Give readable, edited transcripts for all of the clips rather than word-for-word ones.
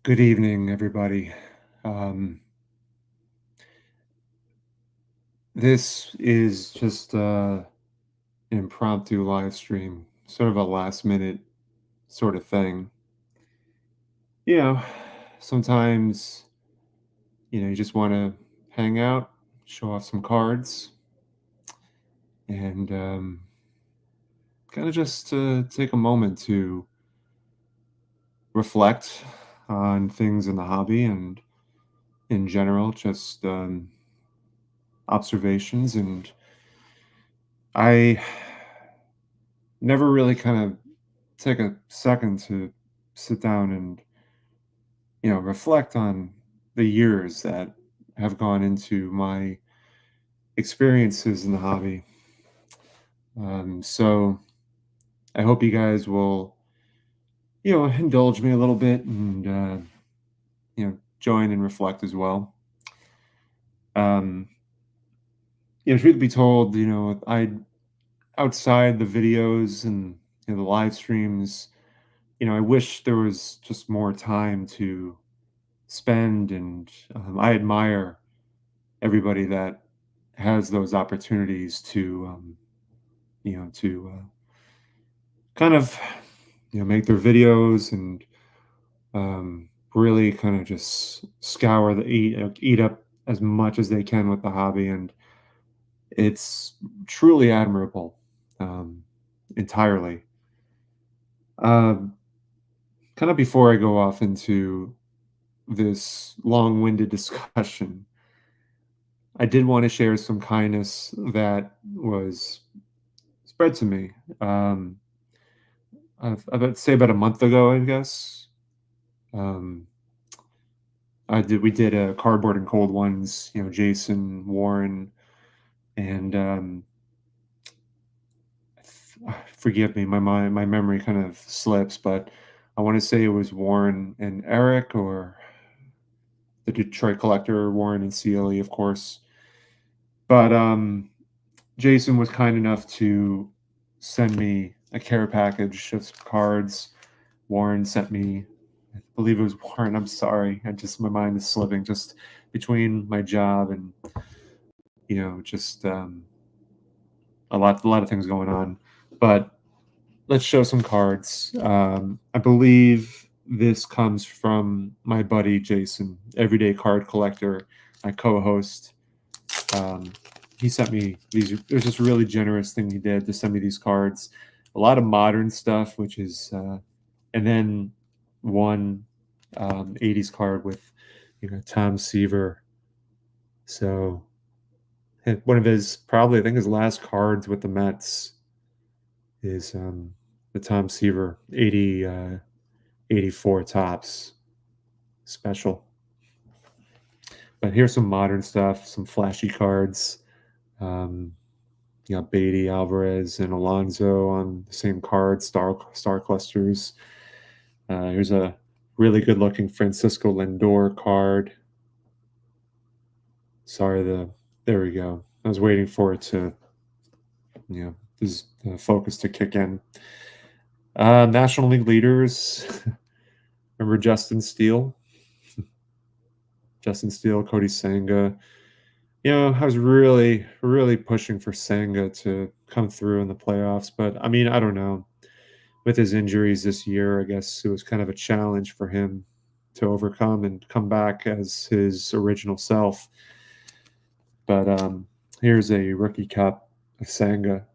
Good evening, everybody. Um, this is just an impromptu live stream, sort of a last minute sort of thing. You know, sometimes, you just want to hang out, show off some cards, and kind of just take a moment to reflect on things in the hobby and in general, just observations. And I never really kind of take a second to sit down and reflect on the years that have gone into my experiences in the hobby. So I hope you guys will indulge me a little bit and join and reflect as well. um Truth be told, I outside the videos and the live streams, I wish there was just more time to spend, and I admire everybody that has those opportunities to kind of make their videos and really kind of just scour the eat up as much as they can with the hobby. And it's truly admirable, um, entirely. um, Kind of before I go off into this long-winded discussion, I did want to share some kindness that was spread to me. I'd say about a month ago, I guess. Um, we did a cardboard and cold ones. Jason, Warren, and forgive me, my memory kind of slips, but I want to say it was Warren and Eric, or the Detroit Collector, Warren and Sealy, of course. But Jason was kind enough to send me a care package of some cards. Warren sent me, I believe it was Warren. I'm sorry. My mind is slipping just between my job and, just a lot of things going on. But let's show some cards. I believe this comes from my buddy Jason, Everyday Card Collector, my co-host. Um, he sent me these. It was just a really generous thing he did to send me these cards. A lot of modern stuff, which is, and then one 80s card with, Tom Seaver. So one of his, probably, I think his last cards with the Mets is the Tom Seaver 84 tops special. But here's some modern stuff, some flashy cards. Um, Beatty, Alvarez, and Alonso on the same card, star clusters. Here's a really good looking Francisco Lindor card. Sorry, there we go. I was waiting for it to, this focus to kick in. National League leaders. Remember Justin Steele? Cody Senga. I was really, really pushing for Senga to come through in the playoffs, but I mean, I don't know. With his injuries this year, I guess it was kind of a challenge for him to overcome and come back as his original self. But here's a rookie cup of Senga.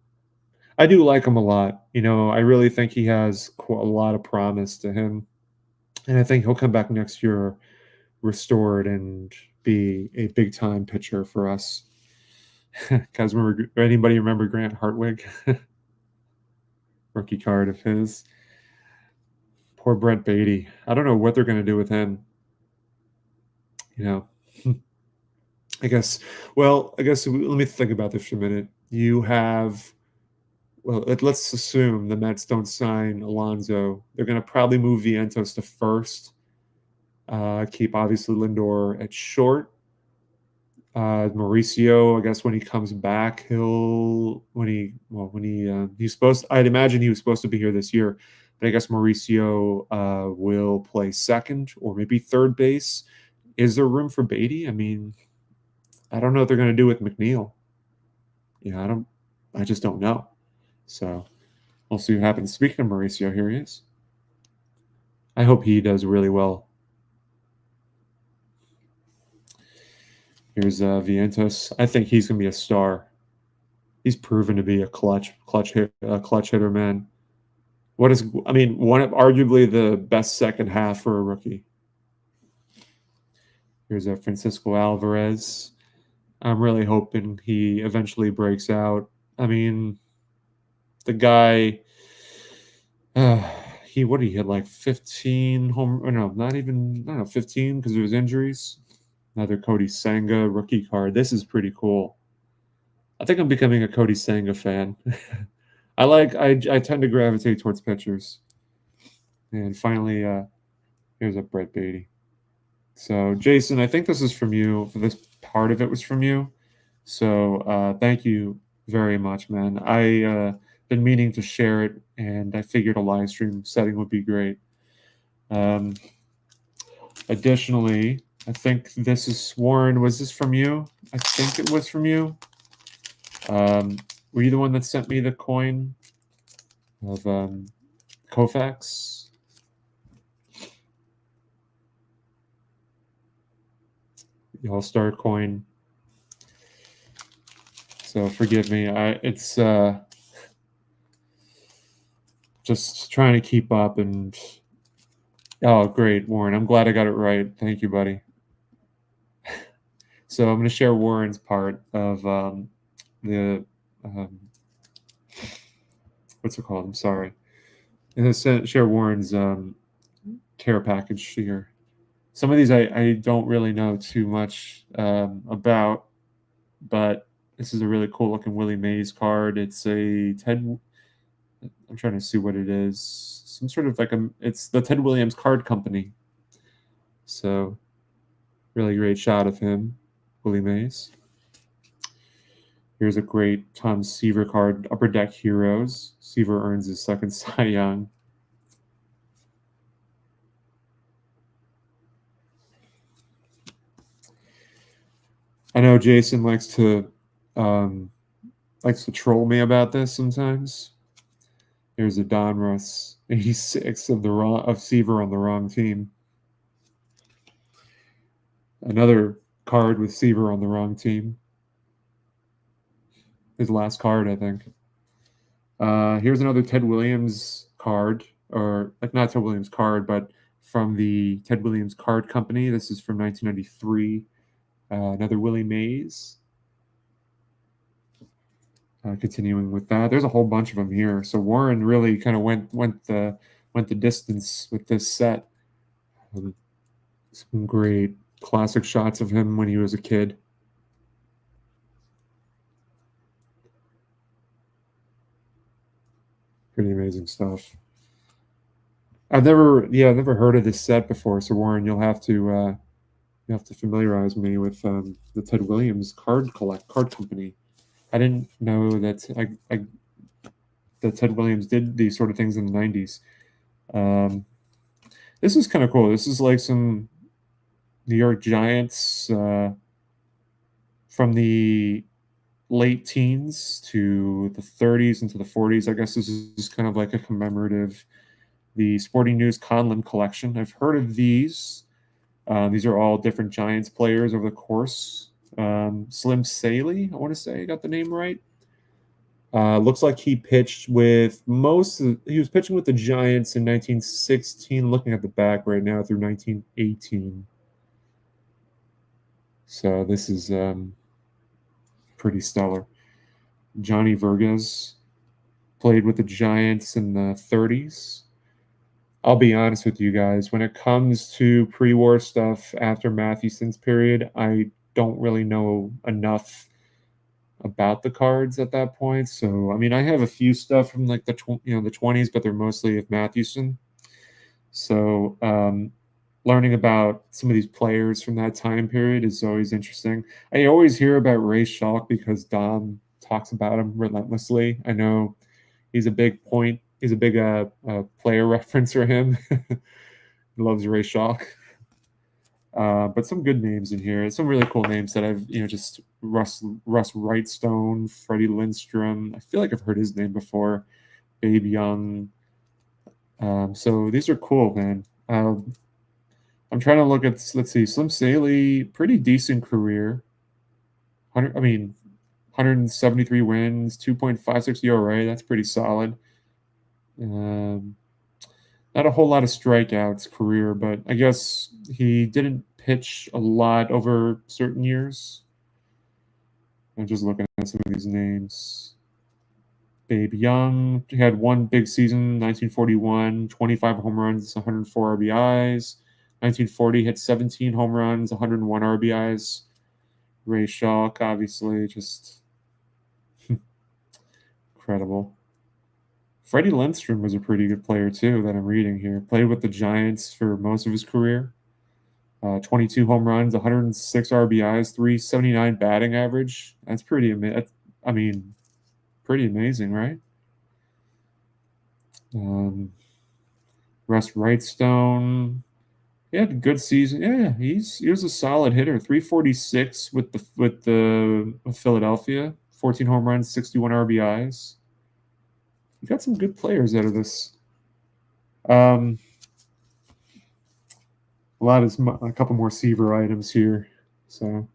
I do like him a lot. I really think he has a lot of promise to him, and I think he'll come back next year restored and be a big time pitcher for us. Guys, anybody remember Grant Hartwig? Rookie card of his. Poor Brent Beatty. I don't know what they're going to do with him. I guess let me think about this for a minute. You have, let's assume the Mets don't sign Alonso. They're going to probably move Vientos to first. Keep obviously Lindor at short. Mauricio, I guess when he comes back, he's supposed. I'd imagine he was supposed to be here this year, but I guess Mauricio will play second or maybe third base. Is there room for Beatty? I mean, I don't know what they're going to do with McNeil. I just don't know. So we'll see what happens. Speaking of Mauricio, here he is. I hope he does really well. Here's Vientos. I think he's going to be a star. He's proven to be a clutch hitter, man. One of arguably the best second half for a rookie. Here's a Francisco Alvarez. I'm really hoping he eventually breaks out. I mean, the guy, he hit like 15 home, or no, not even, I don't know, 15 because of his injuries. Another Cody Senga rookie card. This is pretty cool. I think I'm becoming a Cody Senga fan. I tend to gravitate towards pitchers. And finally, here's a Brett Beatty. So, Jason, I think this is from you. This part of it was from you. So, thank you very much, man. I been meaning to share it, and I figured a live stream setting would be great. Additionally, I think this is Warren. Was this from you? I think it was from you. Were you the one that sent me the coin of Koufax? The All-Star coin. So forgive me. It's just trying to keep up and oh, great, Warren. I'm glad I got it right. Thank you, buddy. So I'm going to share Warren's part of the what's it called? I'm sorry. I'm going to share Warren's care package here. Some of these I don't really know too much about, but this is a really cool looking Willie Mays card. It's a Ted. I'm trying to see what it is. Some sort of it's the Ted Williams Card Company. So, really great shot of him, Willie Mays. Here's a great Tom Seaver card, Upper Deck Heroes. Seaver earns his second Cy Young. I know Jason likes to troll me about this sometimes. Here's a Donruss 86 of Seaver on the wrong team. Another card with Seaver on the wrong team. His last card, I think. Here's another Ted Williams card, or not Ted Williams card, but from the Ted Williams Card Company. This is from 1993. Another Willie Mays. Continuing with that, there's a whole bunch of them here. So Warren really kind of went the distance with this set. Some great classic shots of him when he was a kid. Pretty amazing stuff. I've never heard of this set before. So Warren, you'll have to familiarize me with the Ted Williams Card Company. I didn't know that that Ted Williams did these sort of things in the 90s. This is kind of cool. This is like some New York Giants from the late teens to the 30s into the 40s. I guess this is kind of like a commemorative, the Sporting News Conlon collection. I've heard of these. These are all different Giants players over the course. Slim Saley, I want to say I got the name right. Looks like he pitched with he was pitching with the Giants in 1916, looking at the back right now, through 1918. So this is pretty stellar. Johnny Vergas played with the Giants in the 30s. I'll be honest with you guys, when it comes to pre-war stuff after Mathewson's period, I don't really know enough about the cards at that point. So, I mean, I have a few stuff from like the 20s, but they're mostly of Mathewson. So, learning about some of these players from that time period is always interesting. I always hear about Ray Schalk because Dom talks about him relentlessly. I know he's a big point he's a big player reference for him. He loves Ray Schalk. But some good names in here. Some really cool names that I've, just Russ Wrightstone, Freddie Lindstrom. I feel like I've heard his name before. Babe Young. So these are cool, man. I'm trying to look at, let's see, Slim Saley, pretty decent career. 173 wins, 2.56 ERA. That's pretty solid. Not a whole lot of strikeouts career, but I guess he didn't pitch a lot over certain years. I'm just looking at some of these names. Babe Young, he had one big season, 1941, 25 home runs, 104 RBIs. 1940 hit 17 home runs, 101 RBIs. Ray Schalk, obviously, just incredible. Freddie Lindstrom was a pretty good player too that I'm reading here. Played with the Giants for most of his career. 22 home runs, 106 RBIs, 379 batting average. That's pretty amazing. I mean, pretty amazing, right? Russ Wrightstone. He had a good season. Yeah, he was a solid hitter. 346 with Philadelphia. 14 home runs, 61 RBIs. You got some good players out of this. A couple more Seaver items here. So,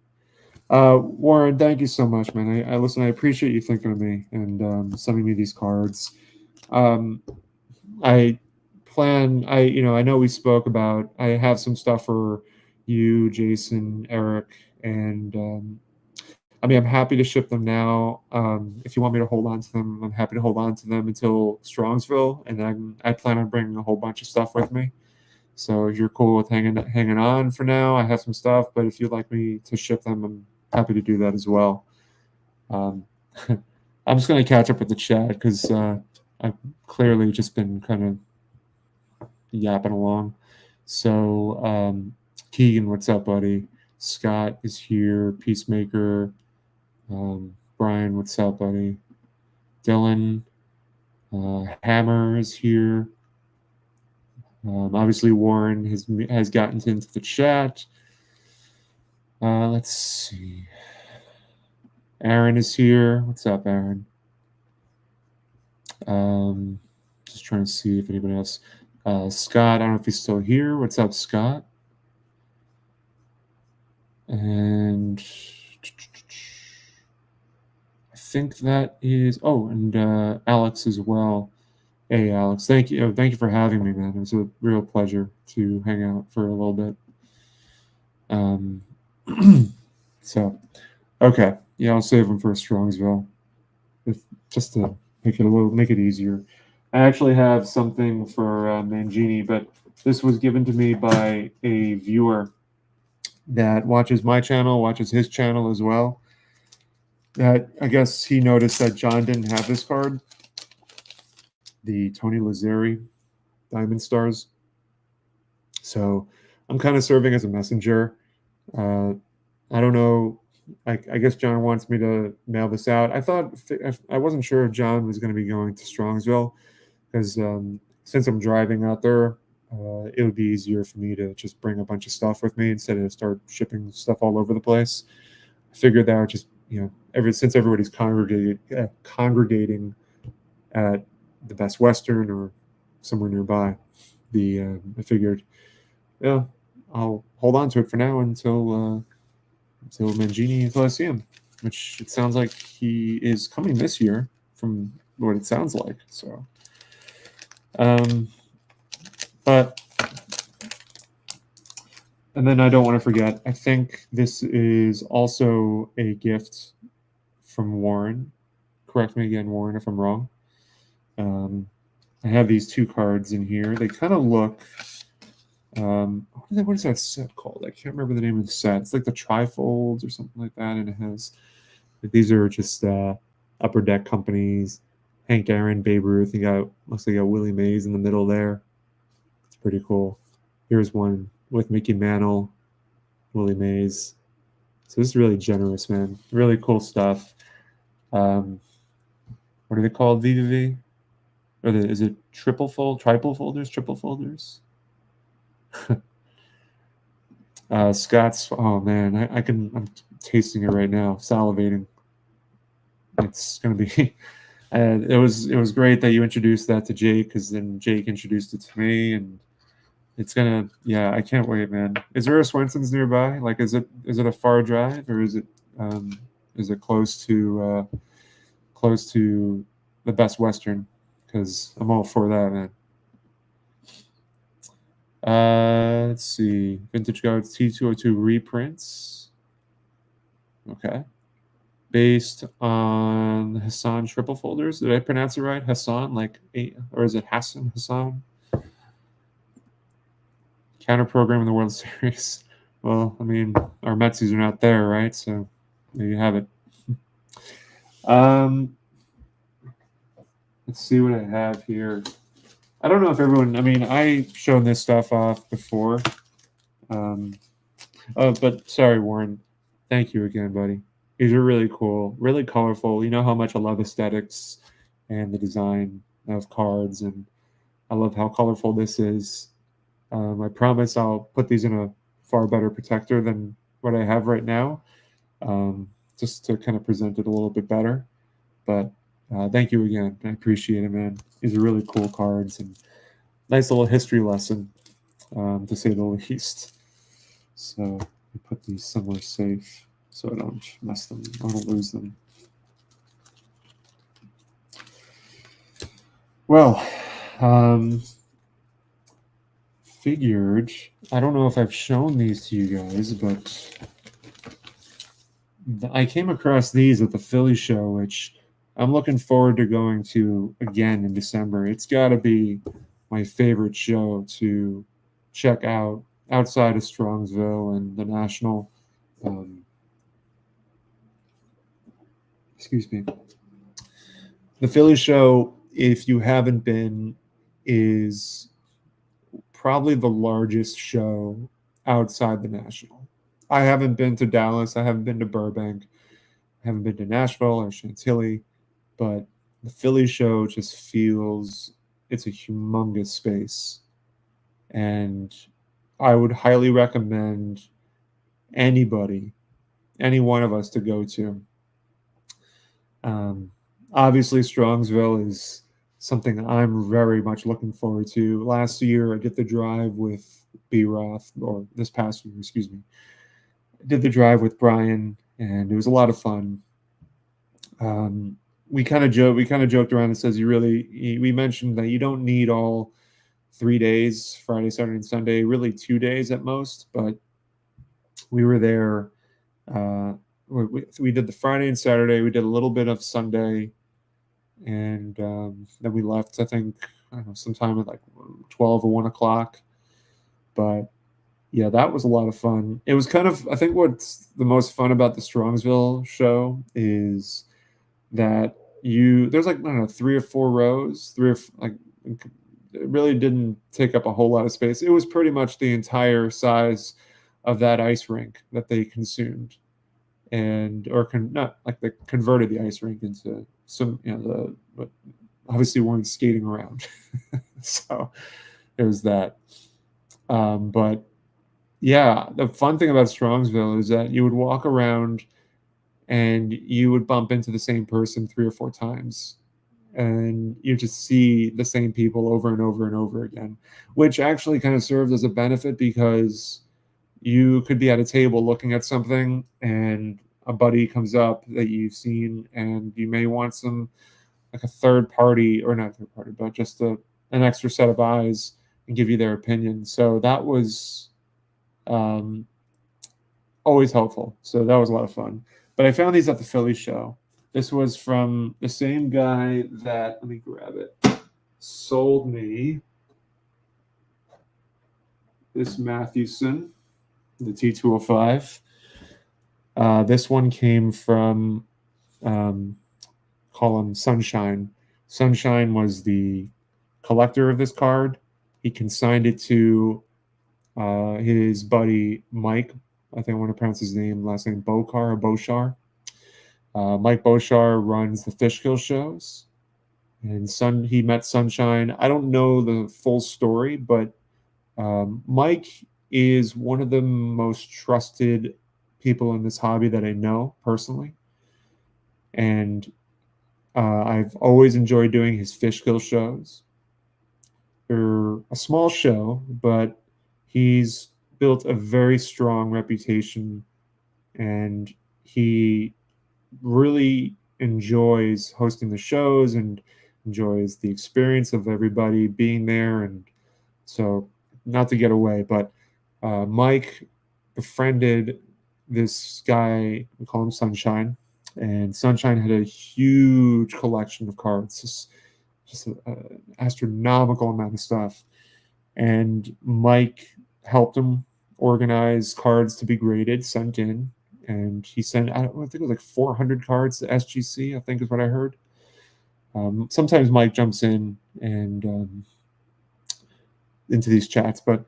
Warren, thank you so much, man. I listen. I appreciate you thinking of me and sending me these cards. I know we spoke about. I have some stuff for you, Jason, Eric, and I'm happy to ship them now. If you want me to hold on to them, I'm happy to hold on to them until Strongsville, and then I plan on bringing a whole bunch of stuff with me. So if you're cool with hanging on for now, I have some stuff. But if you'd like me to ship them, I'm happy to do that as well. I'm just going to catch up with the chat because I've clearly just been kind of yapping along. So Keegan, what's up, buddy? Scott is here. Peacemaker. Brian, what's up, buddy? Dylan. Hammer is here. Obviously, Warren has gotten into the chat. Let's see. Aaron is here. What's up, Aaron? Just trying to see if anybody else. Scott, I don't know if he's still here. What's up, Scott? And I think that is. Oh, and Alex as well. Hey, Alex, thank you for having me, man. It was a real pleasure to hang out for a little bit. So, okay, yeah, I'll save them for Strongsville, just to make it easier. I actually have something for Mangini, but this was given to me by a viewer that watches my channel, watches his channel as well. That I guess he noticed that John didn't have this card. The Tony Lazzeri Diamond Stars. So I'm kind of serving as a messenger. I don't know. I guess John wants me to mail this out. I wasn't sure if John was going to be going to Strongsville because since I'm driving out there, it would be easier for me to just bring a bunch of stuff with me instead of start shipping stuff all over the place. I figured that would just, since everybody's congregating at the Best Western or somewhere nearby, I figured, yeah, I'll hold on to it for now until Mangini, until I see him, which it sounds like he is coming this year from what it sounds like. So, but, and then I don't want to forget, I think this is also a gift from Warren. Correct me again, Warren, if I'm wrong. I have these two cards in here. They kind of look, what is that set called? I can't remember the name of the set. It's like the Trifolds or something like that, and it has, these are just Upper Deck companies. Hank Aaron, Babe Ruth. Looks like you got Willie Mays in the middle there. It's pretty cool. Here's one with Mickey Mantle, Willie Mays. So this is really generous, man. Really cool stuff. What are they called? VVV? or is it triple folders, triple folders? Scott's. Oh man, I'm tasting it right now, salivating. It's gonna be. It was great that you introduced that to Jake, because then Jake introduced it to me, and it's gonna. Yeah, I can't wait, man. Is there a Swenson's nearby? Like, is it a far drive, or is it close to the Best Western? Because I'm all for that, man. Let's see. Vintage Guards T202 reprints. Okay. Based on Hassan triple folders. Did I pronounce it right? Hassan, or is it Hassan? Counter program in the World Series. Well, I mean, our Metsies are not there, right? So there you have it. Let's see what I have here. I don't know if everyone. I mean, I shown this stuff off before. But sorry, Warren. Thank you again, buddy. These are really cool, really colorful. You know how much I love aesthetics and the design of cards, and I love how colorful this is. I promise I'll put these in a far better protector than what I have right now, just to kind of present it a little bit better. But thank you again. I appreciate it, man. These are really cool cards and nice little history lesson, to say the least. So I put these somewhere safe so I don't mess them. I don't lose them. Well, figured. I don't know if I've shown these to you guys, but I came across these at the Philly show, which I'm looking forward to going to again in December. It's got to be my favorite show to check out outside of Strongsville and the National. Excuse me. The Philly show, if you haven't been, is probably the largest show outside the National. I haven't been to Dallas. I haven't been to Burbank. I haven't been to Nashville or Chantilly, but the Philly show just feels it's a humongous space. And I would highly recommend anybody, any one of us, to go to. Obviously, Strongsville is something I'm very much looking forward to. Last year, I did the drive with B. Roth, or this past year, excuse me. I did the drive with Brian, and it was a lot of fun. We kind of joked around and says we mentioned that you don't need all 3 days, Friday, Saturday, and Sunday, really 2 days at most. But we were there. We did the Friday and Saturday. We did a little bit of Sunday, and then we left. I think sometime at like 12 or 1 o'clock. But yeah, that was a lot of fun. It was kind of, I think what's the most fun about the Strongsville show is that there's like, I don't know, 3 or 4 rows, it really didn't take up a whole lot of space. It was pretty much the entire size of that ice rink that they consumed, not like they converted the ice rink into some, but obviously weren't skating around. So there's that. But yeah, the fun thing about Strongsville is that you would walk around and you would bump into the same person 3 or 4 times, and you just see the same people over and over and over again, which actually kind of serves as a benefit, because you could be at a table looking at something and a buddy comes up that you've seen, and you may want some, like a third party, or not third party, but just an extra set of eyes, and give you their opinion. So that was always helpful. So that was a lot of fun. But I found these at the Philly show. This was from the same guy that, let me grab it, sold me this Mathewson, the T205. This one came from, call him Sunshine. Sunshine was the collector of this card. He consigned it to his buddy Mike. I think I want to pronounce his last name Bochar. Mike Bochar runs the Fishkill shows, and he met Sunshine. I don't know the full story, but Mike is one of the most trusted people in this hobby that I know personally, and I've always enjoyed doing his fish kill shows. They're a small show, but he's built a very strong reputation, and he really enjoys hosting the shows and enjoys the experience of everybody being there. And so, not to get away, but Mike befriended this guy, we call him Sunshine, and Sunshine had a huge collection of cards, just an astronomical amount of stuff. And Mike helped him organize cards to be graded, sent in, and he sent, I think it was like 400 cards to SGC, I think is what I heard. Sometimes Mike jumps in and into these chats, but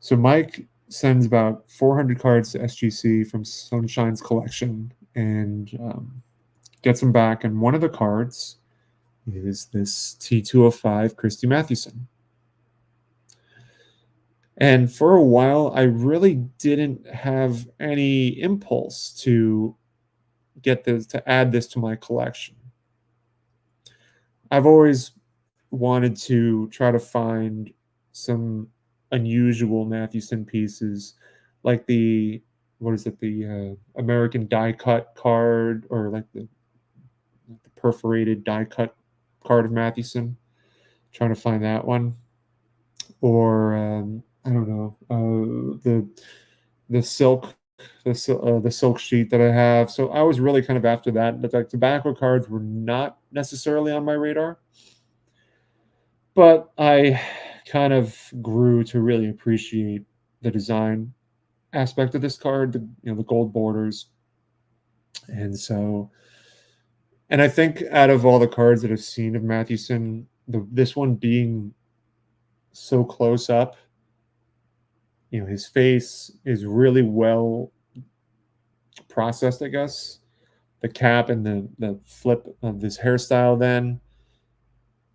so Mike sends about 400 cards to SGC from Sunshine's collection and gets them back. And one of the cards is this T205 Christy Mathewson. And for a while, I really didn't have any impulse to add this to my collection. I've always wanted to try to find some unusual Mathewson pieces, like the American die cut card, or like the perforated die cut card of Mathewson. Trying to find that one, or I don't know, the silk the silk sheet that I have. So I was really kind of after that. But like tobacco cards were not necessarily on my radar, but I kind of grew to really appreciate the design aspect of this card, the gold borders, and so. And I think out of all the cards that I've seen of Mathewson, this one being so close up, his face is really well processed, I guess. The cap and the flip of this hairstyle, then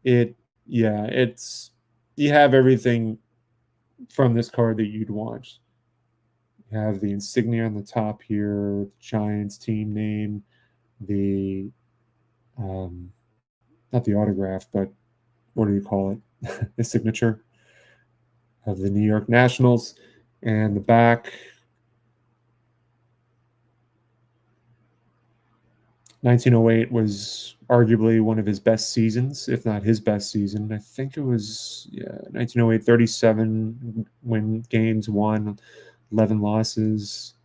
it's you have everything from this card that you'd want. You have the insignia on the top here, the Giants team name, the not the autograph, but what do you call it? The signature of the New York Nationals, and the back. 1908 was arguably one of his best seasons, if not his best season. I think it was 1908, 37 win games, won, 11 losses.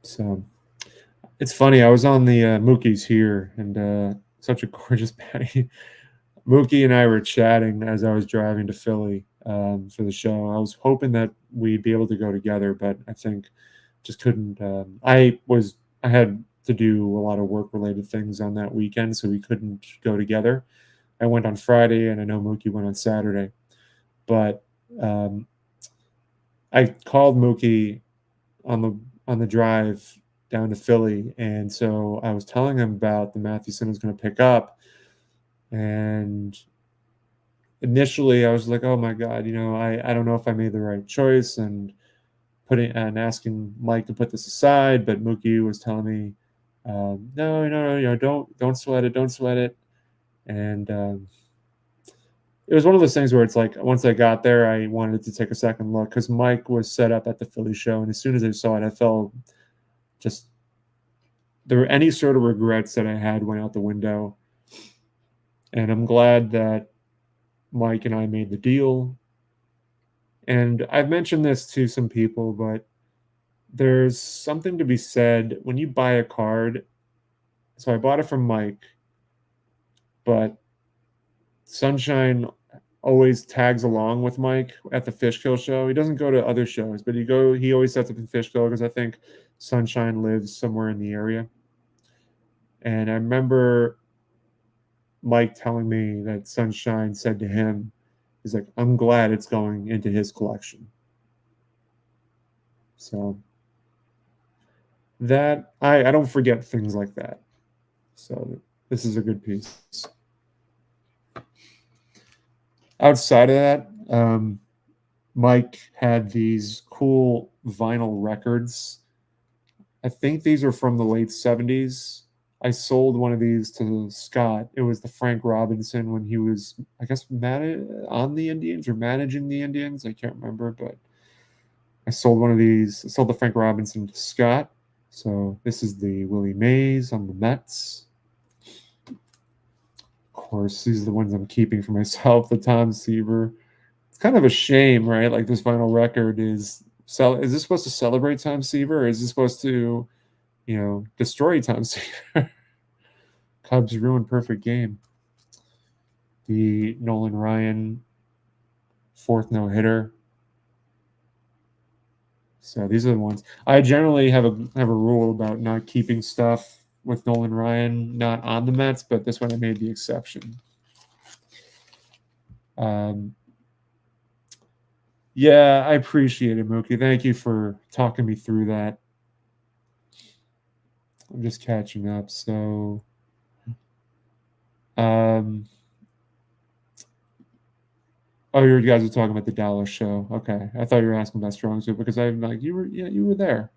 So it's funny. I was on the Mookie's here, and such a gorgeous patty. Mookie and I were chatting as I was driving to Philly for the show. I was hoping that we'd be able to go together, but I think just couldn't. I had to do a lot of work related things on that weekend, so we couldn't go together. I went on Friday, and I know Mookie went on Saturday, but I called Mookie on the drive down to Philly, and so I was telling him about the Mathewson I was going to pick up, and initially I was like, "Oh my God, I don't know if I made the right choice," and asking Mike to put this aside, but Mookie was telling me, no, don't sweat it, and it was one of those things where it's like once I got there, I wanted to take a second look because Mike was set up at the Philly show, and as soon as I saw it, I felt just there were any sort of regrets that I had went out the window, and I'm glad that Mike and I made the deal. And I've mentioned this to some people, but there's something to be said when you buy a card. So I bought it from Mike, but Sunshine always tags along with Mike at the Fish Kill show. He doesn't go to other shows, but he always sets up in Fish Kill because I think Sunshine lives somewhere in the area. And I remember Mike telling me that Sunshine said to him, he's like, I'm glad it's going into his collection. So that I don't forget things like that. So this is a good piece. Outside of that, Mike had these cool vinyl records. I think these are from the late 70s. I sold one of these to Scott. It was the Frank Robinson when he was, I guess, on the Indians or managing the Indians. I can't remember, but I sold one of these. I sold the Frank Robinson to Scott. So this is the Willie Mays on the Mets. Of course, these are the ones I'm keeping for myself. The Tom Seaver. It's kind of a shame, right? Like this vinyl record is this supposed to celebrate Tom Seaver, or is this supposed to, destroy Tom Seaver? Cubs ruined perfect game. The Nolan Ryan fourth no hitter. So these are the ones. I generally have a rule about not keeping stuff with Nolan Ryan not on the Mets, but this one I made the exception. Yeah, I appreciate it, Mookie. Thank you for talking me through that. I'm just catching up. So, oh, you guys were talking about the Dallas show. Okay, I thought you were asking about Strong Suit because I'm like, you were there.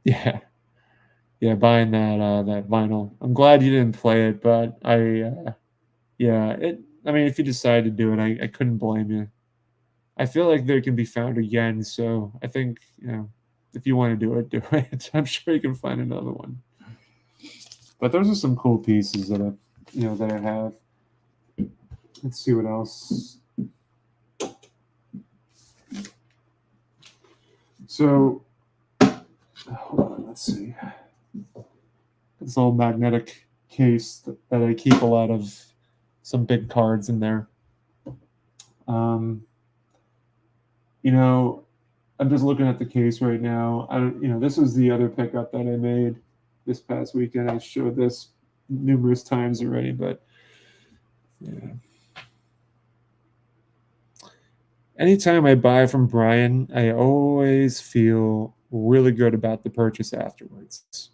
Yeah, buying that vinyl. I'm glad you didn't play it, but yeah, I mean, if you decided to do it, I couldn't blame you. I feel like they can be found again, so I think if you want to do it. I'm sure you can find another one. But those are some cool pieces that I have. Let's see what else. So, hold on, let's see. This little magnetic case that I keep a lot of some big cards in there. I'm just looking at the case right now. This was the other pickup that I made this past weekend. I showed this numerous times already, but yeah. Anytime I buy from Brian, I always feel really good about the purchase afterwards.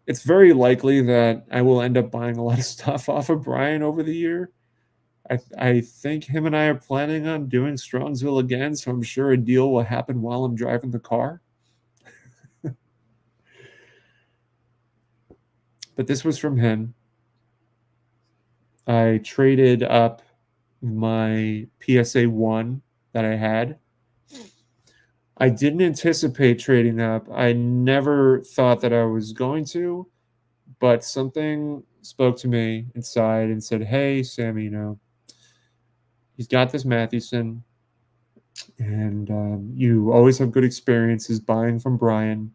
It's very likely that I will end up buying a lot of stuff off of Brian over the year. I think him and I are planning on doing Strongsville again, so I'm sure a deal will happen while I'm driving the car. But this was from him. I traded up my PSA 1 that I had. I didn't anticipate trading up. I never thought that I was going to, but something spoke to me inside and said, hey, Sammy, he's got this Mathewson, and you always have good experiences buying from Brian.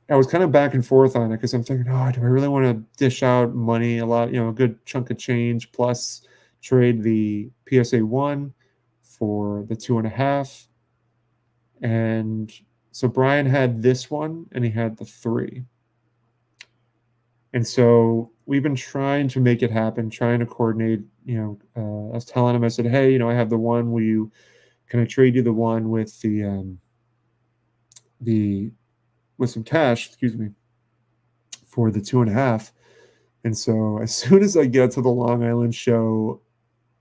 I was kind of back and forth on it because I'm thinking, do I really want to dish out money, a lot, a good chunk of change, plus trade the PSA 1 for the 2.5. And so Brian had this one and he had the 3. And so we've been trying to make it happen, trying to coordinate. I was telling him, I said, hey, I have the 1. Can I trade you the 1 with with some cash, for the 2.5? And so as soon as I get to the Long Island show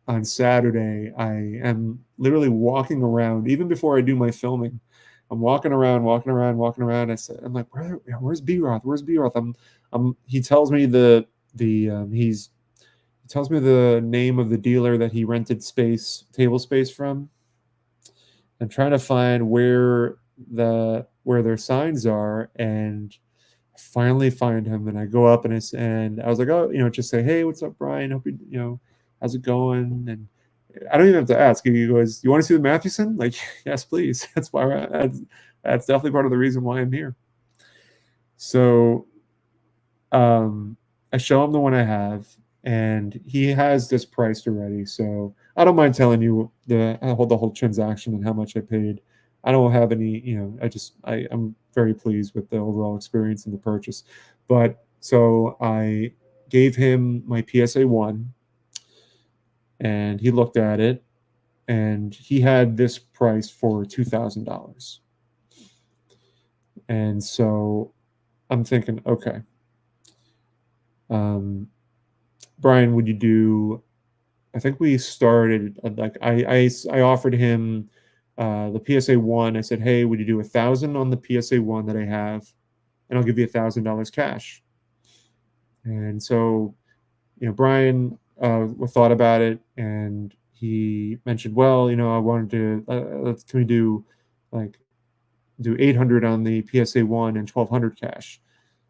on Saturday, I am literally walking around, even before I do my filming. I'm walking around. I'm like, where's B-Roth? Where's B-Roth? He tells me he tells me the name of the dealer that he rented table space from. I'm trying to find where their signs are, and I finally find him, and I go up and I was like, oh, just say, hey, what's up, Brian? Hope you, how's it going? And I don't even have to ask. He goes, you want to see the Mathewson? Like, yes, please. That's that's definitely part of the reason why I'm here. So, I show him the one I have, and he has this priced already. So I don't mind telling you the whole transaction and how much I paid. I don't have any, I'm very pleased with the overall experience in the purchase. But so I gave him my PSA 1, and he looked at it, and he had this price for $2,000. And so I'm thinking, okay, Brian, would you do? I think we started like I offered him the PSA one. I said, hey, would you do 1,000 on the PSA one that I have, and I'll give you $1,000 cash. And so, Brian thought about it, and he mentioned, well, I wanted to can we like do 800 on the PSA one and 1,200 cash.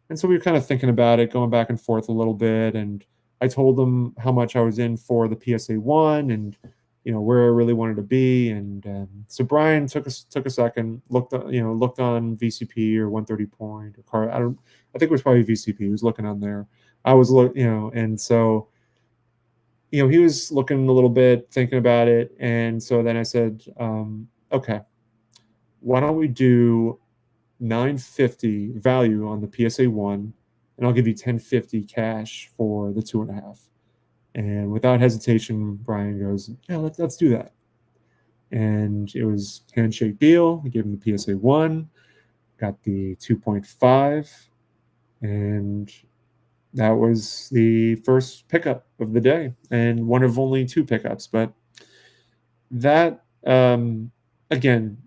And so we were kind of thinking about it, going back and forth a little bit. And I told him how much I was in for the PSA one, and where I really wanted to be. And so Brian took a second, looked on VCP or 130 point or car. I think it was probably VCP. He was looking on there. I was and so he was looking a little bit, thinking about it. And so then I said, okay, why don't we do 950 value on the PSA one, and I'll give you 1050 cash for the 2.5. And without hesitation, Brian goes, yeah, let's do that. And it was handshake deal. I gave him the PSA one, got the 2.5, and that was the first pickup of the day, and one of only two pickups. But that, again,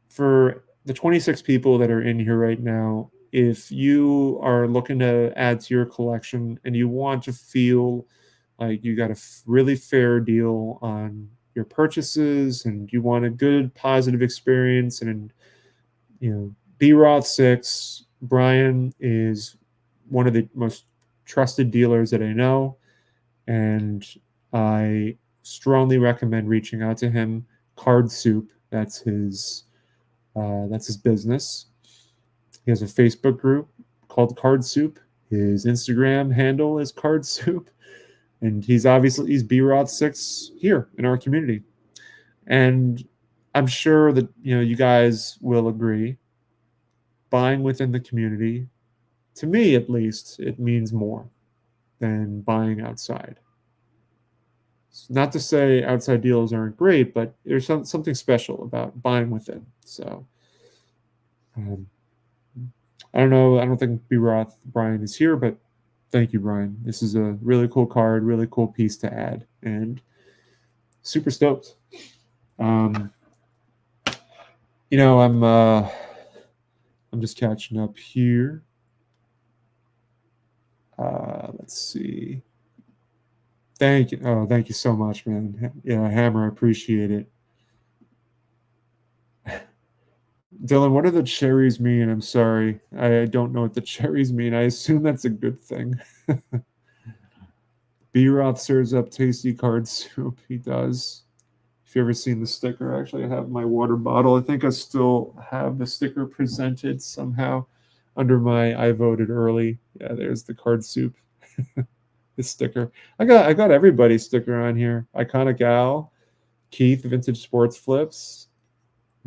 for the 26 people that are in here right now, if you are looking to add to your collection and you want to feel like you got a really fair deal on your purchases, and you want a good positive experience, and B Roth 6, Brian is one of the most trusted dealers that I know, and I strongly recommend reaching out to him. Card Soup, that's his business. He has a Facebook group called Card Soup. His Instagram handle is Card Soup, and he's B Roth 6 here in our community. And I'm sure that you guys will agree. Buying within the community, to me at least, it means more than buying outside. It's not to say outside deals aren't great, but there's something special about buying within. So I don't know. I don't think B Roth Brian is here, but thank you, Brian. This is a really cool card, really cool piece to add, and super stoked. I'm just catching up here. Let's see. Thank you. Oh, thank you so much, man. Yeah, Hammer, I appreciate it. Dylan, what do the cherries mean? I'm sorry. I don't know what the cherries mean. I assume that's a good thing. B Roth serves up tasty card soup. He does. If you ever seen the sticker, actually, I have my water bottle. I think I still have the sticker presented somehow under my I voted early. Yeah, there's the card soup. The sticker. I got everybody's sticker on here. Iconic Al, Keith, Vintage Sports Flips,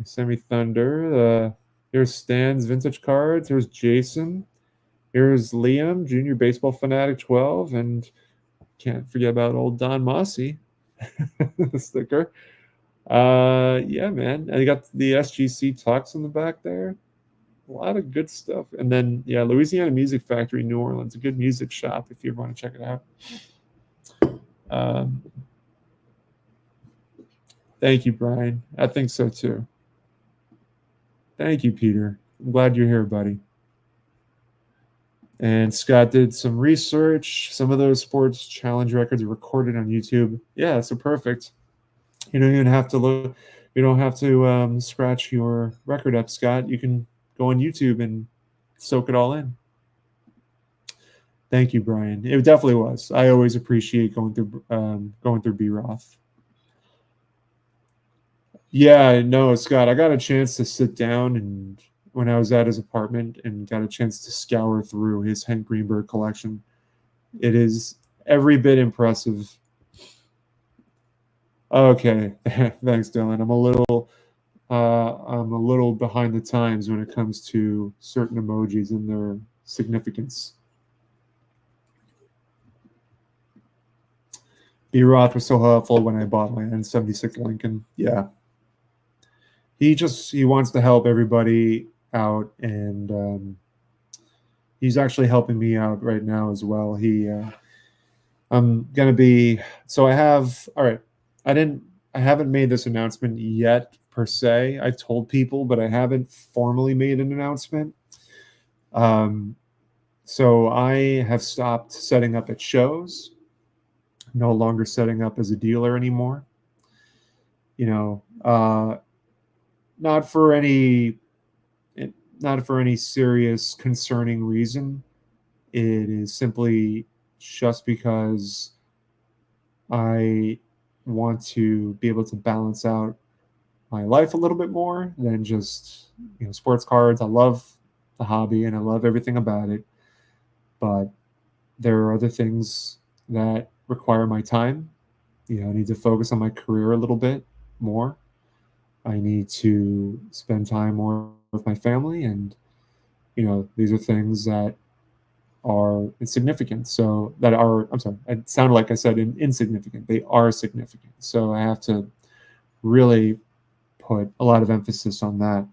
Semi Thunder. Here's Stan's vintage cards. Here's Jason. Here's Liam, Junior Baseball Fanatic 12, and can't forget about old Don Mossy, the sticker. Yeah, man. And you got the SGC Tux in the back there. A lot of good stuff. And then, yeah, Louisiana Music Factory, New Orleans, a good music shop if you ever want to check it out. Thank you, Brian. I think so too. Thank you, Peter. I'm glad you're here, buddy. And Scott did some research. Some of those sports challenge records are recorded on YouTube. Yeah, so perfect. You don't even have to look. You don't have to scratch your record up, Scott. You can go on YouTube and soak it all in. Thank you, Brian. It definitely was. I always appreciate going through B Roth. Yeah, no, Scott. I got a chance to sit down and when I was at his apartment and got a chance to scour through his Hank Greenberg collection. It is every bit impressive. Okay, thanks, Dylan. I'm a little behind the times when it comes to certain emojis and their significance. B-Roth was so helpful when I bought my N76 Lincoln. Yeah. He wants to help everybody out, and he's actually helping me out right now as well. I'm gonna be so I have all right. I haven't made this announcement yet per se. I've told people, but I haven't formally made an announcement. Um, so I have stopped setting up at shows, no longer setting up as a dealer anymore. You know, not for any not for any serious concerning reason. It is simply just because I want to be able to balance out my life a little bit more than just sports cards. I love the hobby and I love everything about it, but there are other things that require my time. I need to focus on my career a little bit more. I need to spend time more with my family, and these are things that are insignificant. So that are, I'm sorry, it sounded like I said insignificant. They are significant. So I have to really put a lot of emphasis on that.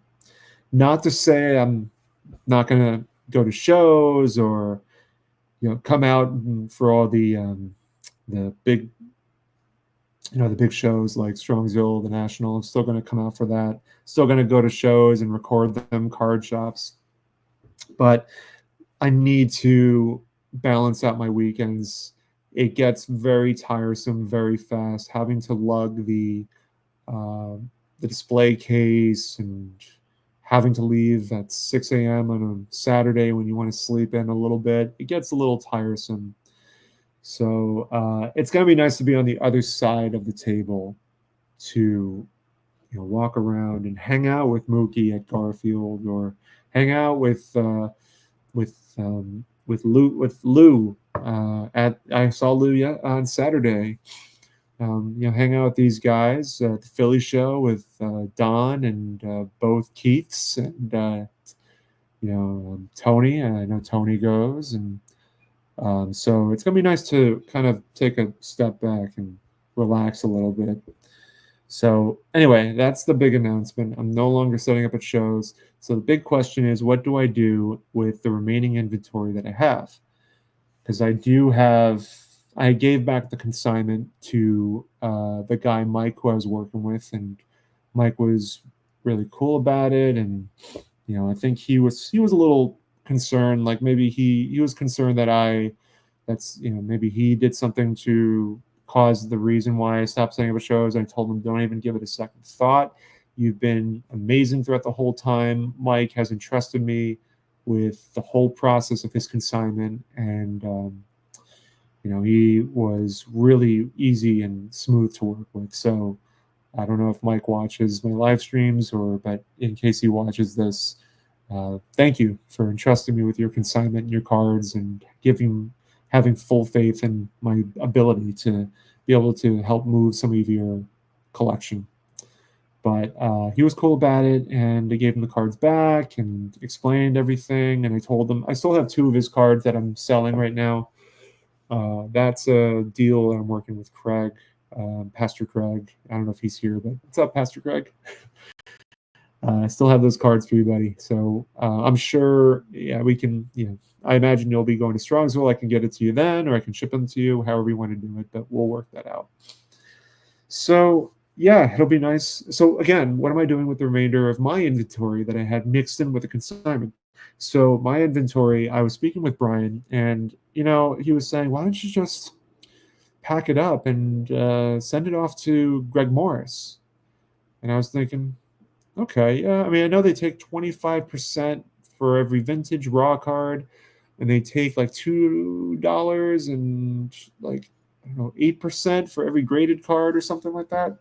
Not to say I'm not going to go to shows or come out for all the big the big shows like Strongsville, the National. I'm still going to come out for that. Still going to go to shows and record them, card shops. But I need to balance out my weekends. It gets very tiresome very fast having to lug the display case and having to leave at 6 a.m. on a Saturday when you want to sleep in a little bit. It gets a little tiresome. So it's going to be nice to be on the other side of the table to walk around and hang out with Mookie at Garfield, or hang out with Lou. I saw Lou on Saturday. Hang out with these guys at the Philly show with Don and both Keiths and Tony. I know Tony goes, and so it's gonna be nice to kind of take a step back and relax a little bit. So anyway, that's the big announcement. I'm no longer setting up at shows. So the big question is, what do I do with the remaining inventory that I have? Because I gave back the consignment to the guy Mike who I was working with, and Mike was really cool about it. And I think he was a little concerned, like maybe he was concerned that maybe he did something to cause the reason why I stopped setting up shows. I told him, don't even give it a second thought. You've been amazing throughout the whole time. Mike has entrusted me with the whole process of his consignment, and he was really easy and smooth to work with. So I don't know if Mike watches my live streams, but in case he watches this, thank you for entrusting me with your consignment and your cards, and having full faith in my ability to be able to help move some of your collection. But he was cool about it, and I gave him the cards back and explained everything. And I told him I still have 2 of his cards that I'm selling right now. That's a deal that I'm working with Craig, Pastor Craig. I don't know if he's here, but what's up, Pastor Craig? I still have those cards for you, buddy. So I'm sure, we can, I imagine you'll be going to Strongsville. I can get it to you then, or I can ship them to you, however you want to do it, but we'll work that out. So yeah, it'll be nice. So again, what am I doing with the remainder of my inventory that I had mixed in with the consignment? So my inventory, I was speaking with Brian, and he was saying, why don't you just pack it up and send it off to Greg Morris? And I was thinking, okay, yeah. I mean, I know they take 25% for every vintage raw card, and they take like $2 and like 8% for every graded card or something like that.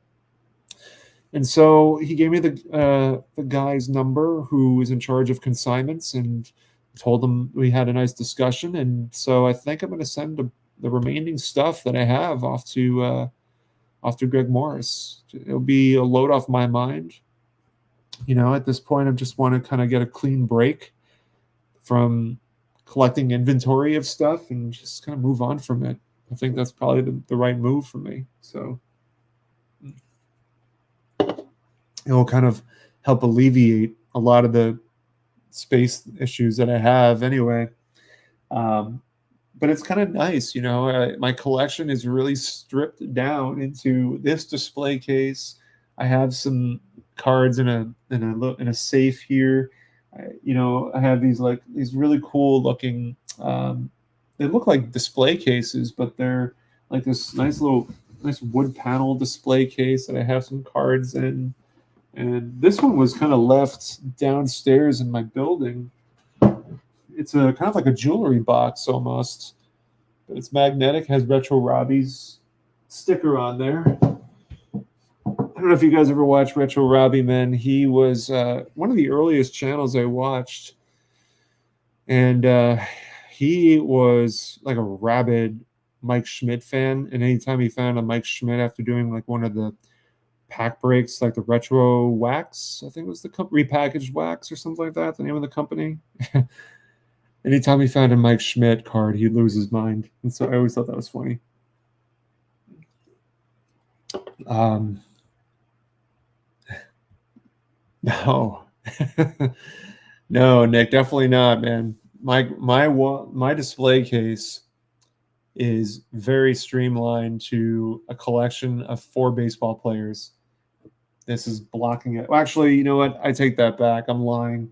And so he gave me the guy's number who is in charge of consignments, and told him we had a nice discussion. And so I think I'm going to send the remaining stuff that I have off to Greg Morris. It'll be a load off my mind. At this point, I just want to kind of get a clean break from collecting inventory of stuff and just kind of move on from it. I think that's probably the right move for me. So it'll kind of help alleviate a lot of the space issues that I have anyway. Um, but it's kind of nice, my collection is really stripped down into this display case. I have some cards in a safe here. I have these really cool looking. They look like display cases, but they're like this nice wood panel display case that I have some cards in. And this one was kind of left downstairs in my building. It's a kind of like a jewelry box almost, but it's magnetic, has Retro Robbie's sticker on there. I don't know if you guys ever watched Retro Robbie, man. He was one of the earliest channels I watched, and he was like a rabid Mike Schmidt fan. And anytime he found a Mike Schmidt after doing like one of the pack breaks, like the Retro Wax, I think it was the repackaged wax or something like that, the name of the company. Anytime he found a Mike Schmidt card, he'd lose his mind. And so I always thought that was funny. No. No, Nick, definitely not, man. My display case is very streamlined to a collection of 4 baseball players. This is blocking it. Well, actually, you know what? I take that back. I'm lying.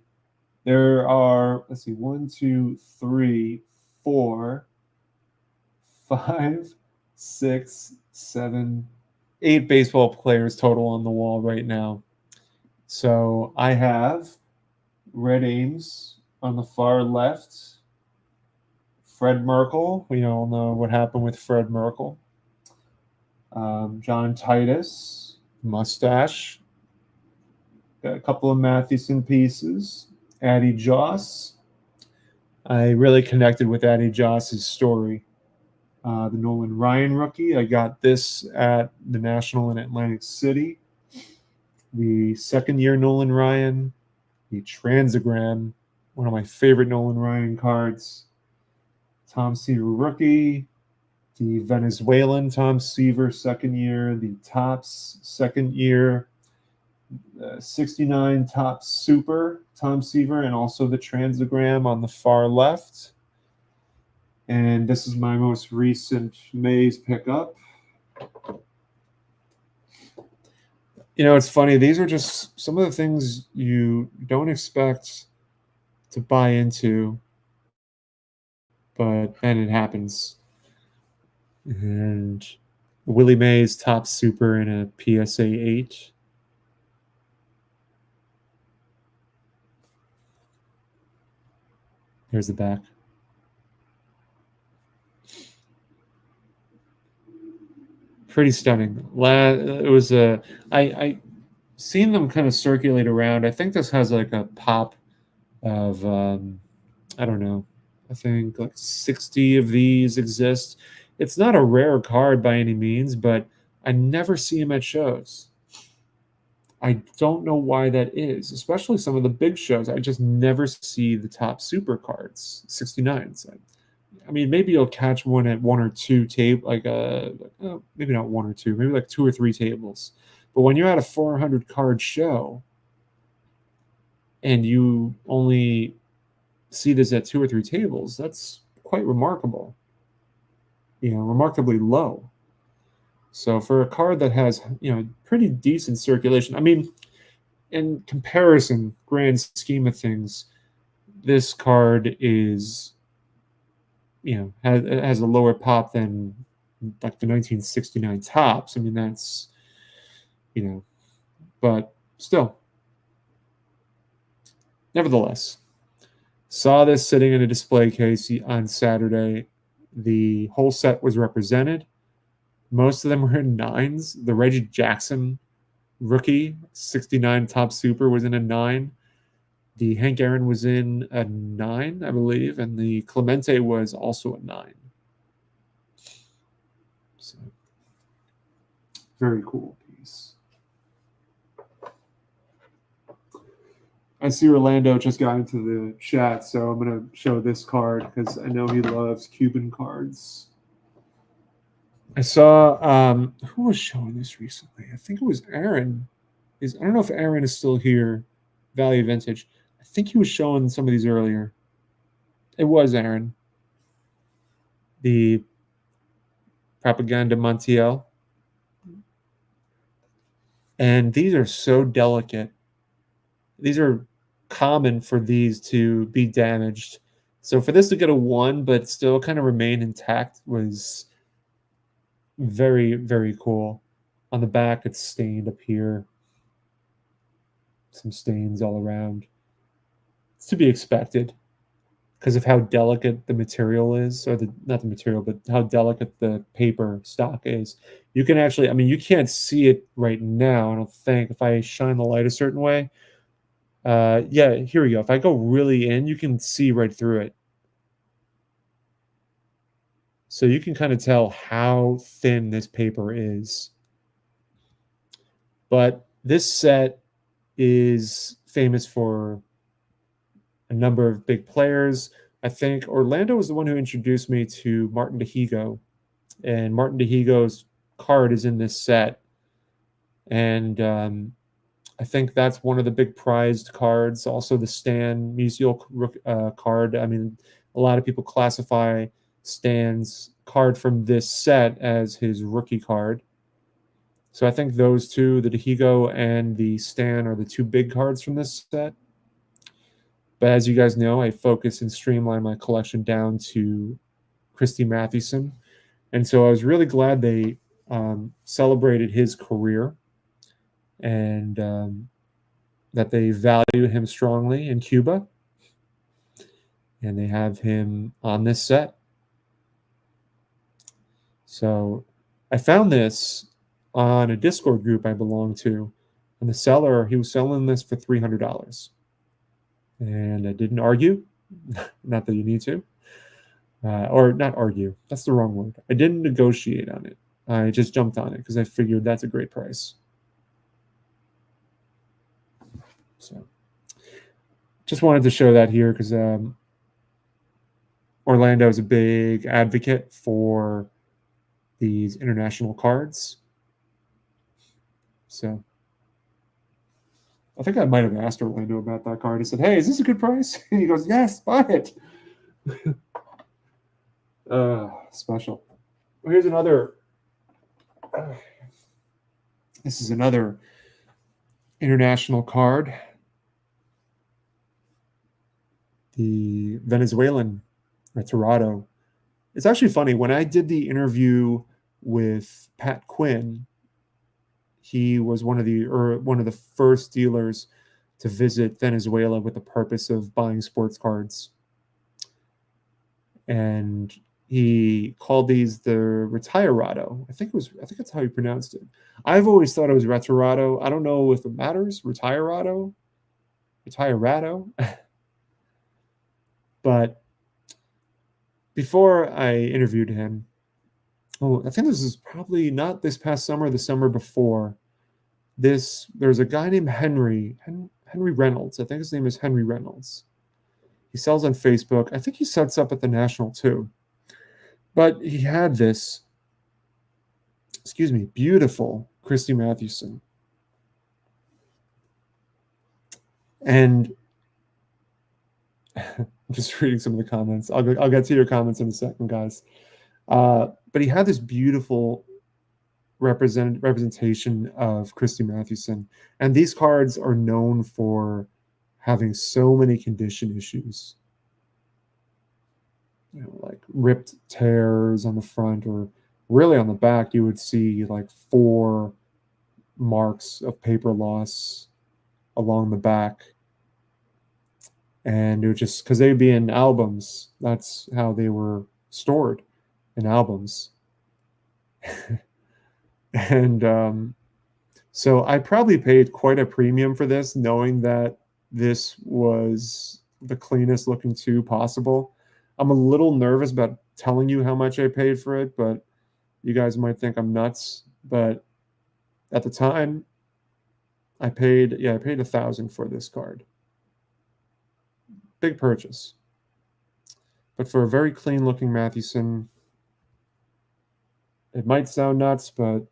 There are, let's see, 1, 2, 3, 4, 5, 6, 7, 8 baseball players total on the wall right now. So I have Red Ames on the far left. Fred Merkle. We all know what happened with Fred Merkle. John Titus. Mustache. Got a couple of Mathewson pieces. Addie Joss. I really connected with Addie Joss's story. The Nolan Ryan rookie. I got this at the National in Atlantic City. The second-year Nolan Ryan. The Transagram, one of my favorite Nolan Ryan cards. Tom Seaver rookie. The Venezuelan Tom Seaver second year. The Topps second year. 69 Topps Super Tom Seaver, and also the Transagram on the far left. And this is my most recent Mays pickup. It's funny. These are just some of the things you don't expect to buy into, but then it happens. And Willie Mays Topps Super in a PSA 8. Here's the back. Pretty stunning. It was I seen them kind of circulate around. I think this has like a pop of I don't know. I think like 60 of these exist. It's not a rare card by any means, but I never see them at shows. I don't know why that is, especially some of the big shows. I just never see the Topps Super cards, 69s. I mean, maybe you'll catch one at 1 or 2 maybe not 1 or 2, maybe like 2 or 3 tables. But when you're at a 400 card show and you only see this at 2 or 3 tables, that's quite remarkable. Remarkably low. So for a card that has, pretty decent circulation, I mean, in comparison, grand scheme of things, this card is, has a lower pop than like the 1969 Topps. I mean, that's, but still, nevertheless, saw this sitting in a display case on Saturday. The whole set was represented. Most of them were in 9s. The Reggie Jackson rookie 69 Topps Super was in a 9. The Hank Aaron was in a 9, I believe, and the Clemente was also a 9. So, very cool piece. I see Orlando just got into the chat, so I'm going to show this card because I know he loves Cuban cards. I saw who was showing this recently? I think it was Aaron. I don't know if Aaron is still here, Value Vintage. I think he was showing some of these earlier. It was Aaron. The Propaganda Montiel. And these are so delicate. These are common for these to be damaged. So for this to get a 1 but still kind of remain intact was very, very cool. On the back, it's stained up here. Some stains all around. It's to be expected because of how delicate the material is, or not the material, but how delicate the paper stock is. You can actually, I mean, you can't see it right now, I don't think. If I shine the light a certain way, yeah, here we go. If I go really in, you can see right through it. So you can kind of tell how thin this paper is. But this set is famous for a number of big players. I think Orlando was the one who introduced me to Martin DeHigo, and Martin DeHigo's card is in this set. And I think that's one of the big prized cards. Also, the Stan Musial card. I mean, a lot of people classify Stan's card from this set as his rookie card. So I think those two, the DeHigo and the Stan, are the two big cards from this set. But as you guys know, I focus and streamline my collection down to Christy Mathewson. And so I was really glad they celebrated his career, and that they value him strongly in Cuba. And they have him on this set. So I found this on a Discord group I belong to. And the seller, he was selling this for $300. And I didn't argue. Not that you need to. Or not argue. That's the wrong word. I didn't negotiate on it. I just jumped on it because I figured that's a great price. So just wanted to show that here because Orlando is a big advocate for these international cards. So I think I might have asked Orlando about that card. I said, "Hey, is this a good price?" And he goes, "Yes, buy it." Special. Well, here's another. This is another international card. The Venezuelan Retirado. It's actually funny. When I did the interview with Pat Quinn, he was one of the first dealers to visit Venezuela with the purpose of buying sports cards. And he called these the Retirado. I think that's how he pronounced it. I've always thought it was Retirado. I don't know if it matters. Retirado. But before I interviewed him, I think this is probably not this past summer, the summer before. There's a guy named Henry Reynolds. I think his name is Henry Reynolds. He sells on Facebook. I think he sets up at the National too. But he had this, beautiful Christy Mathewson. And I'm just reading some of the comments. I'll get to your comments in a second, guys. But he had this beautiful representation of Christy Mathewson. And these cards are known for having so many condition issues. Like ripped tears on the front, or really on the back, you would see like 4 marks of paper loss along the back. And it was just because they'd be in albums. That's how they were stored, in albums. And so I probably paid quite a premium for this, knowing that this was the cleanest looking 2 possible. I'm a little nervous about telling you how much I paid for it, but you guys might think I'm nuts. But at the time, I paid $1,000 for this card. Big purchase. But for a very clean looking Mathewson, It might sound nuts, but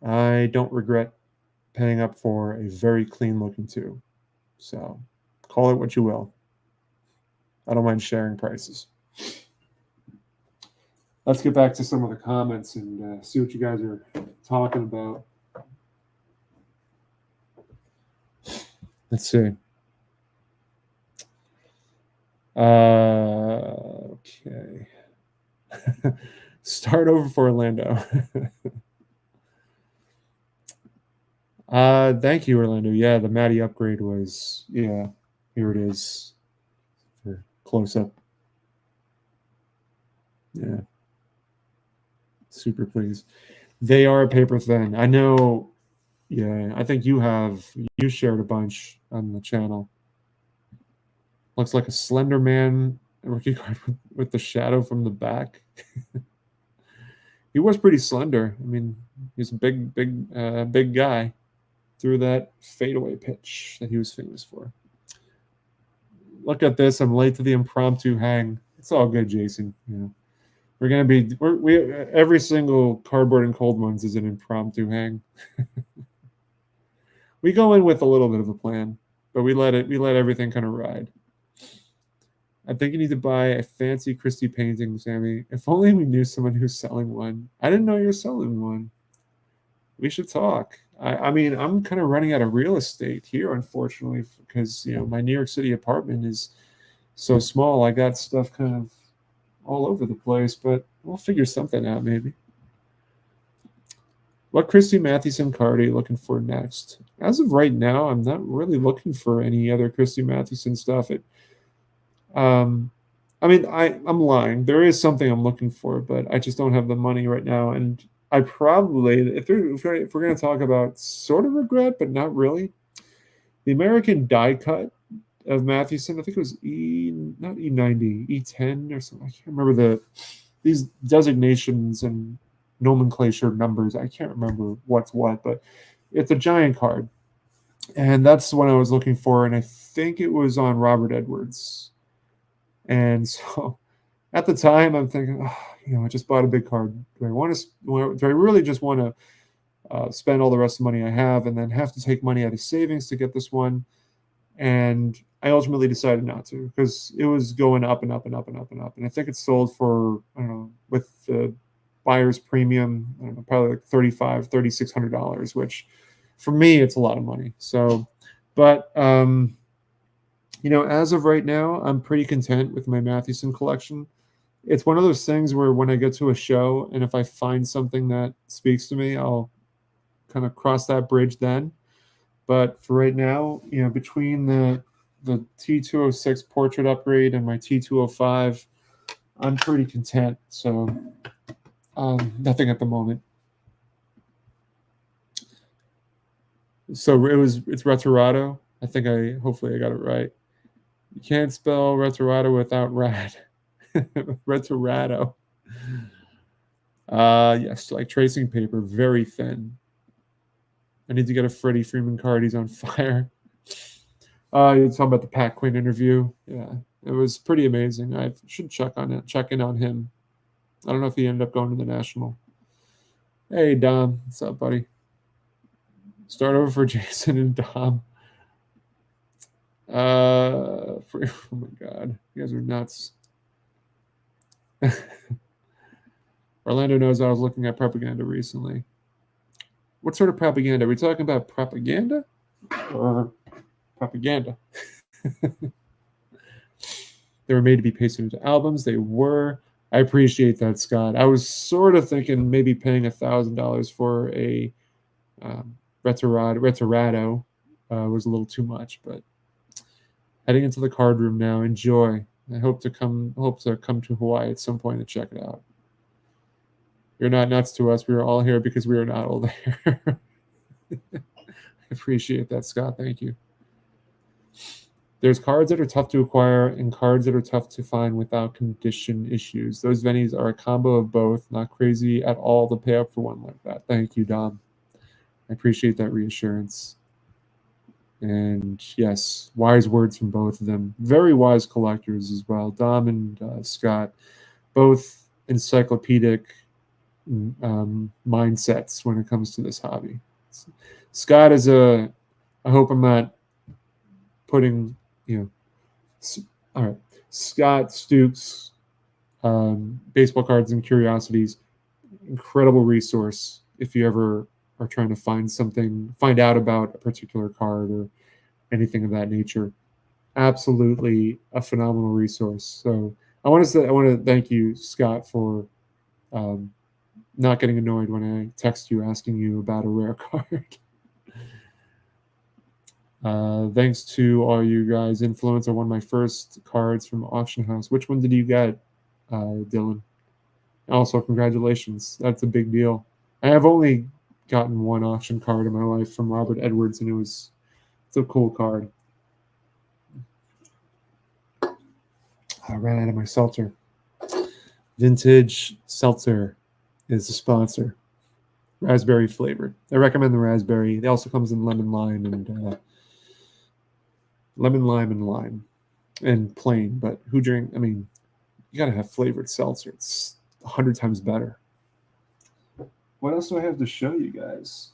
I don't regret paying up for a very clean looking 2. So call it what you will. I don't mind sharing prices. Let's get back to some of the comments and see what you guys are talking about. Let's see. Okay. Start over for Orlando. Thank you, Orlando. Yeah, the Matty upgrade was, yeah, here it is for close up. Yeah. Super pleased. They are paper thin. I know. Yeah, I think you shared a bunch on the channel. Looks like a Slender Man rookie card with the shadow from the back. He was pretty slender. I mean, he's a big guy. Threw that fadeaway pitch that he was famous for. Look at this. I'm late to the impromptu hang. It's all good, Jason. You know, we're gonna be we every single cardboard and cold ones is an impromptu hang. We go in with a little bit of a plan, but we let everything kind of ride. I think you need to buy a fancy Christie painting, Sammy. If only we knew someone who's selling one. I didn't know you're selling one. We should talk. I mean, I'm kind of running out of real estate here, unfortunately, because my New York City apartment is so small. I got stuff kind of all over the place, but we'll figure something out maybe. What Christy Mathewson card are you looking for next? As of right now, I'm not really looking for any other Christy Mathewson stuff. I mean, I'm lying. There is something I'm looking for, but I just don't have the money right now. And I probably, if we're going to talk about sort of regret, but not really, the American die cut of Mathewson, I think it was not E90, E10 or something. I can't remember these designations and nomenclature numbers. I can't remember what's what, but it's a giant card. And that's the one I was looking for. And I think it was on Robert Edwards. And so at the time, I'm thinking, I just bought a big card. Do I really just want to spend all the rest of the money I have and then have to take money out of savings to get this one? And I ultimately decided not to because it was going up and up and up and up and up. And I think it sold for, I don't know, with the buyer's premium, I don't know, probably like $3,500, $3,600, which for me, it's a lot of money. So, but, as of right now, I'm pretty content with my Mathewson collection. It's one of those things where when I get to a show and if I find something that speaks to me, I'll kind of cross that bridge then. But for right now, between the T206 portrait upgrade and my T205, I'm pretty content. So nothing at the moment. So it's Retorado. I think hopefully I got it right. You can't spell Retorado without rad. Retorado. Yes, like tracing paper, very thin. I need to get a Freddie Freeman card. He's on fire. You're talking about the Pat Quinn interview. Yeah, it was pretty amazing. I should check in on him. I don't know if he ended up going to the National. Hey, Dom. What's up, buddy? Start over for Jason and Dom. Oh my God. You guys are nuts. Orlando knows I was looking at propaganda recently. What sort of propaganda? Are we talking about propaganda or propaganda? They were made to be pasted into albums. They were. I appreciate that, Scott. I was sort of thinking maybe paying $1,000 for a Retorado was a little too much, but heading into the card room now. Enjoy. I hope to come to Hawaii at some point to check it out. You're not nuts to us. We are all here because we are not all there. I appreciate that, Scott. Thank you. There's cards that are tough to acquire and cards that are tough to find without condition issues. Those venues are a combo of both. Not crazy at all to pay up for one like that. Thank you, Dom. I appreciate that reassurance. And yes, wise words from both of them. Very wise collectors as well. Dom and Scott, both encyclopedic mindsets when it comes to this hobby. Scott is a. I hope I'm not putting, you know. All right, Scott Stukes, baseball cards and curiosities, incredible resource if you ever are trying to find out about a particular card or anything of that nature. Absolutely a phenomenal resource. So I want to thank you, Scott, for um, not getting annoyed when I text you asking you about a rare card. Thanks to all you guys. Influence, I won my first cards from Auction House. Which one did you get, Dylan? Also, congratulations. That's a big deal. I have only gotten one auction card in my life from Robert Edwards, and it's a cool card. I ran out of my seltzer. Vintage Seltzer is the sponsor. Raspberry flavored. I recommend the raspberry. It also comes in lemon lime and lime and plain. But who drink? I mean, you gotta have flavored seltzer. It's 100 times better. What else do I have to show you guys?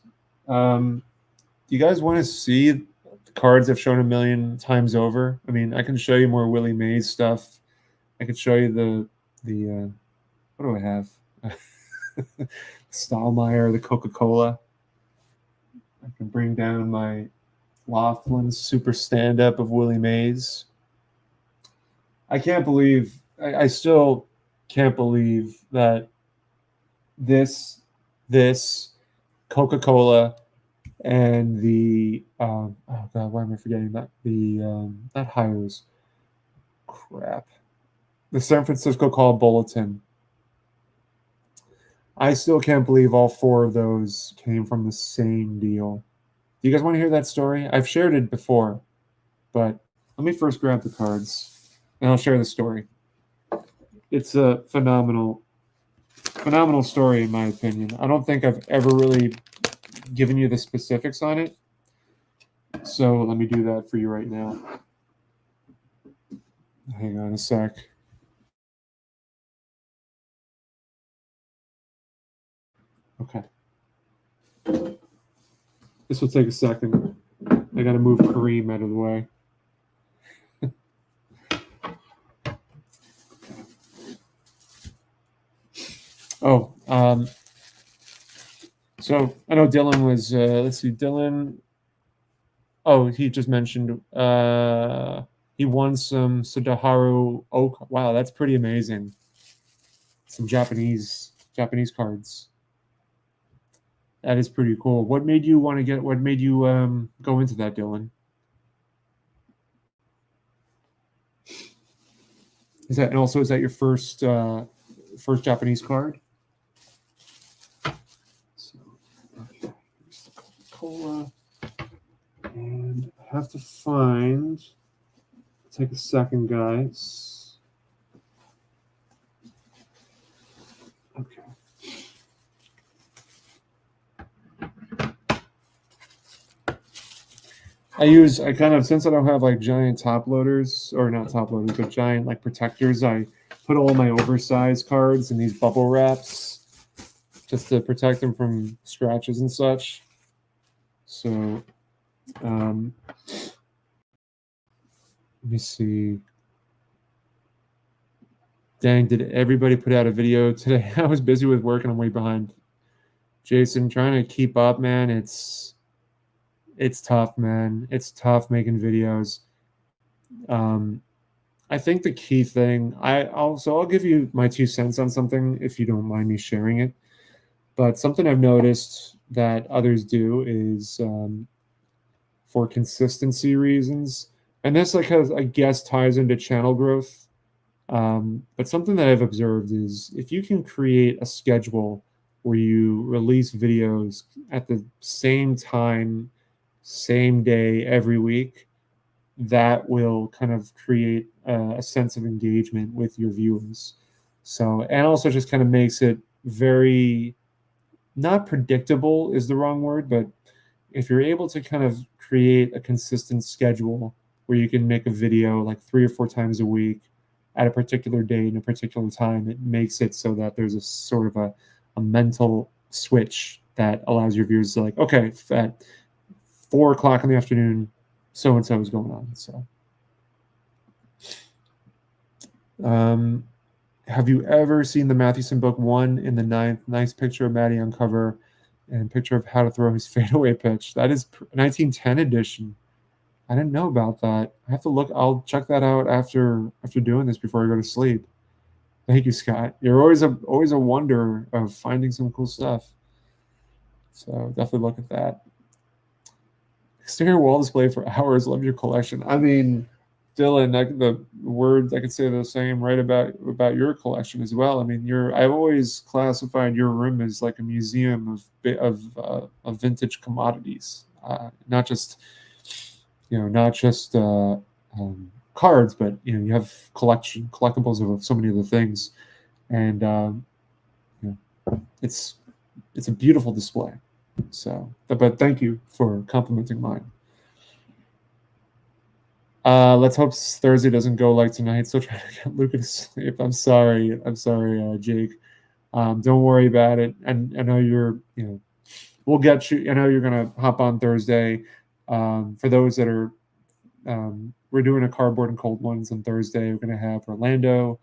Do you guys want to see the cards I've shown a million times over? I mean, I can show you more Willie Mays stuff. I could show you the what do I have? Stahlmeyer, the Coca-Cola. I can bring down my Laughlin super stand-up of Willie Mays. I can't believe, I still can't believe that this Coca-Cola and the oh god, why am I forgetting that? That hires crap. The San Francisco Call Bulletin. I still can't believe all four of those came from the same deal. Do you guys want to hear that story? I've shared it before, but let me first grab the cards and I'll share the story. It's a phenomenal story in my opinion. I don't think I've ever really given you the specifics on it. So let me do that for you right now. Hang on a sec. Okay. This will take a second. I got to move Kareem out of the way. Oh, so I know Dylan was, let's see, Dylan. Oh, he just mentioned he won some Sudaharu Oak. Wow, that's pretty amazing. Some Japanese cards. That is pretty cool. What made you want to get? What made you go into that, Dylan? Is that your first Japanese card? So, okay, here's the Coca-Cola, and I have to find. Take a second, guys. Okay. Since I don't have like giant top loaders, or not top loaders, but giant like protectors, I put all my oversized cards in these bubble wraps just to protect them from scratches and such. So, let me see. Dang, did everybody put out a video today? I was busy with work and I'm way behind. Jason, trying to keep up, man. It's tough, man. It's tough making videos. I think the key thing, I'll give you my 2 cents on something if you don't mind me sharing it. But something I've noticed that others do is for consistency reasons, and this I guess ties into channel growth. But something that I've observed is if you can create a schedule where you release videos at the same time, same day every week, that will kind of create a sense of engagement with your viewers. So, and also just kind of makes it very, not predictable is the wrong word, but if you're able to kind of create a consistent schedule where you can make a video like 3 or 4 times a week, at a particular date and a particular time, it makes it so that there's a sort of a mental switch that allows your viewers to like, okay, at 4 o'clock in the afternoon, so and so is going on. So, have you ever seen the Mathewson book One in the Ninth? Nice picture of Matty on cover, and picture of how to throw his fadeaway pitch. That is 1910 edition. I didn't know about that. I have to look. I'll check that out after doing this before I go to sleep. Thank you, Scott. You're always a wonder of finding some cool stuff. So definitely look at that. Exterior wall display for hours. Love your collection. I mean, Dylan, the words I could say the same right about your collection as well. I mean, I've always classified your room as like a museum of vintage commodities, not just cards, but you have collectibles of so many other things, and it's a beautiful display. So, but thank you for complimenting mine. Let's hope Thursday doesn't go like tonight. Still trying to get Luca to sleep. I'm sorry, Jake. Don't worry about it. And I know we'll get you. I know you're gonna hop on Thursday. For those that are, we're doing a cardboard and cold ones on Thursday. We're gonna have Orlando,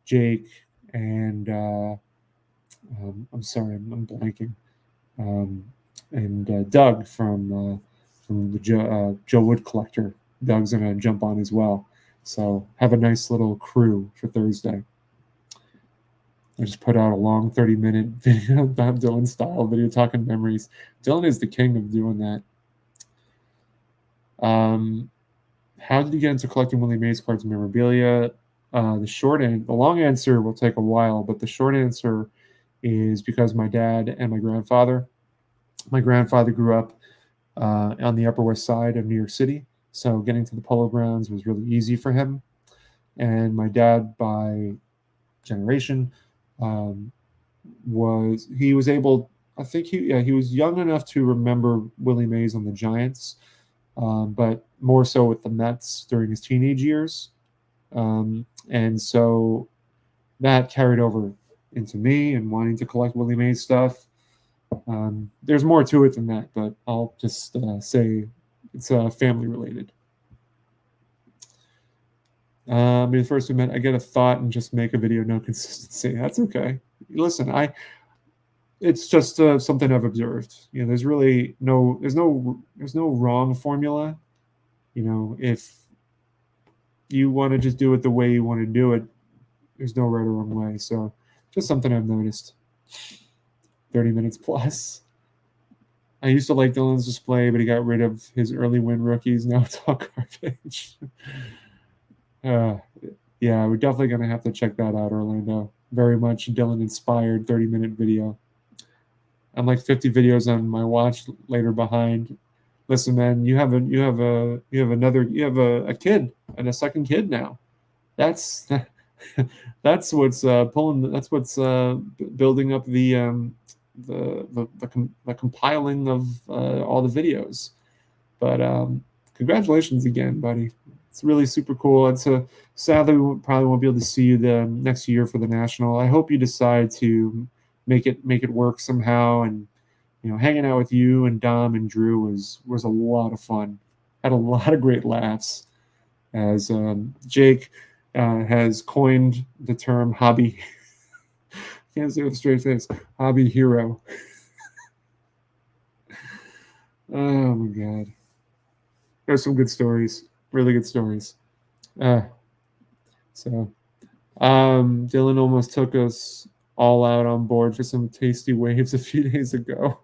Jake, and I'm sorry, I'm blanking. And Doug from the Joe Wood Collector. Doug's gonna jump on as well. So have a nice little crew for Thursday. I just put out a long 30-minute video about Dylan style video talking memories. Dylan is the king of doing that. How did you get into collecting Willie Mays cards and memorabilia? The long answer will take a while, but the short answer is because my dad and my grandfather. My grandfather grew up on the Upper West Side of New York City, so getting to the Polo Grounds was really easy for him. And my dad, by generation, was able. I think he was young enough to remember Willie Mays on the Giants, but more so with the Mets during his teenage years, and so that carried over into me and wanting to collect Willie Mays stuff. There's more to it than that, but I'll just say it's family related. Maybe the first we met, I get a thought and just make a video. No consistency. That's okay. Listen, it's just something I've observed. There's really there's no wrong formula. If you want to just do it the way you want to do it, there's no right or wrong way. So just something I've noticed. 30 minutes plus. I used to like Dylan's display, but he got rid of his early win rookies. Now it's all garbage. Yeah, we're definitely going to have to check that out, Orlando. Very much Dylan-inspired 30-minute video. I'm like 50 videos on my watch later behind. Listen, man, you have a kid and a second kid now. That's what's pulling. That's what's building up the compiling of all the videos. But congratulations again, buddy. It's really super cool. It's sadly we probably won't be able to see you the next year for the national. I hope you decide to make it work somehow. And hanging out with you and Dom and Drew was a lot of fun. Had a lot of great laughs. As Jake has coined the term hobby. Can't say with a straight face. Hobby hero. Oh my God. There's some good stories. Really good stories. So Dylan almost took us all out on board for some tasty waves a few days ago.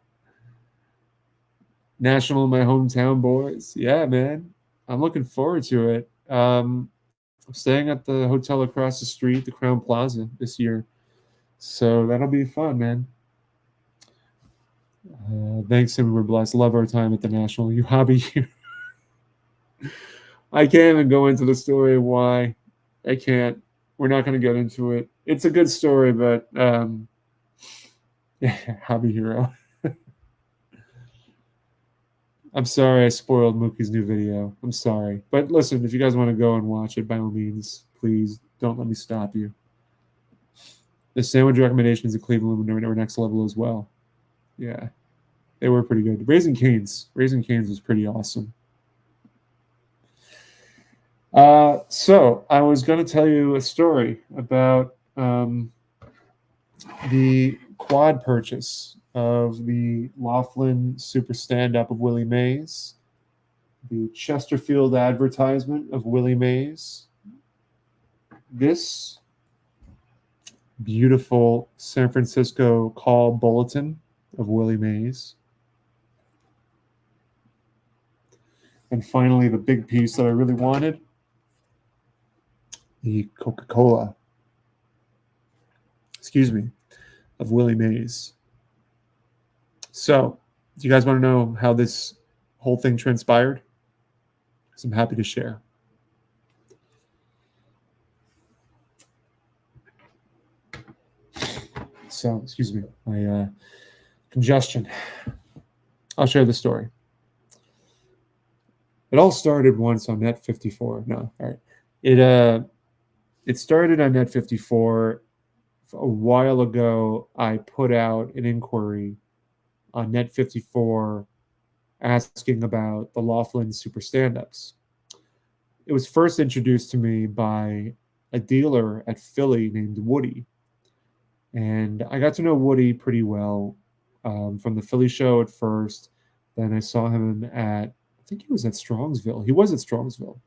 National in my hometown, boys. Yeah, man. I'm looking forward to it. I'm staying at the hotel across the street, the Crown Plaza, this year. So that'll be fun, man. Thanks, and we're blessed. Love our time at the National. You hobby. I can't even go into the story why. I can't. We're not going to get into it. It's a good story, but hobby hero. I'm sorry I spoiled Mookie's new video. I'm sorry. But listen, if you guys want to go and watch it, by all means, please Don't let me stop you. The sandwich recommendations in Cleveland were next level as well. Yeah, they were pretty good. Raising Cane's was pretty awesome. So I was going to tell you a story about the quad purchase of the Laughlin Super Stand-Up of Willie Mays, the Chesterfield advertisement of Willie Mays, this beautiful San Francisco call bulletin of Willie Mays, and finally the big piece that I really wanted, the Coca-Cola, of Willie Mays. So, do you guys want to know how this whole thing transpired? Because I'm happy to share. So, excuse me, my congestion. I'll share the story. It all started once on Net 54. No, all right. It started on Net 54. A while ago, I put out an inquiry on Net 54 asking about the Laughlin Super Stand-Ups. It was first introduced to me by a dealer at Philly named Woody. And I got to know Woody pretty well from the Philly show at first. Then I saw him at, I think he was at Strongsville. He was at Strongsville.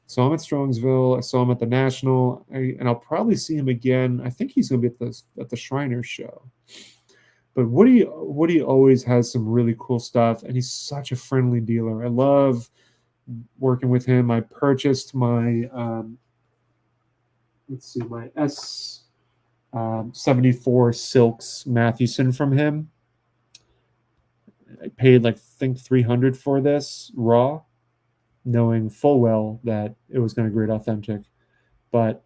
Saw him at Strongsville. I saw him at the National, and I'll probably see him again. I think he's going to be at the Shriners show. But Woody always has some really cool stuff, and he's such a friendly dealer. I love working with him. I purchased my my S 74 Silks Mathewson from him. I paid I think $300 for this raw, knowing full well that it was going to grade authentic. But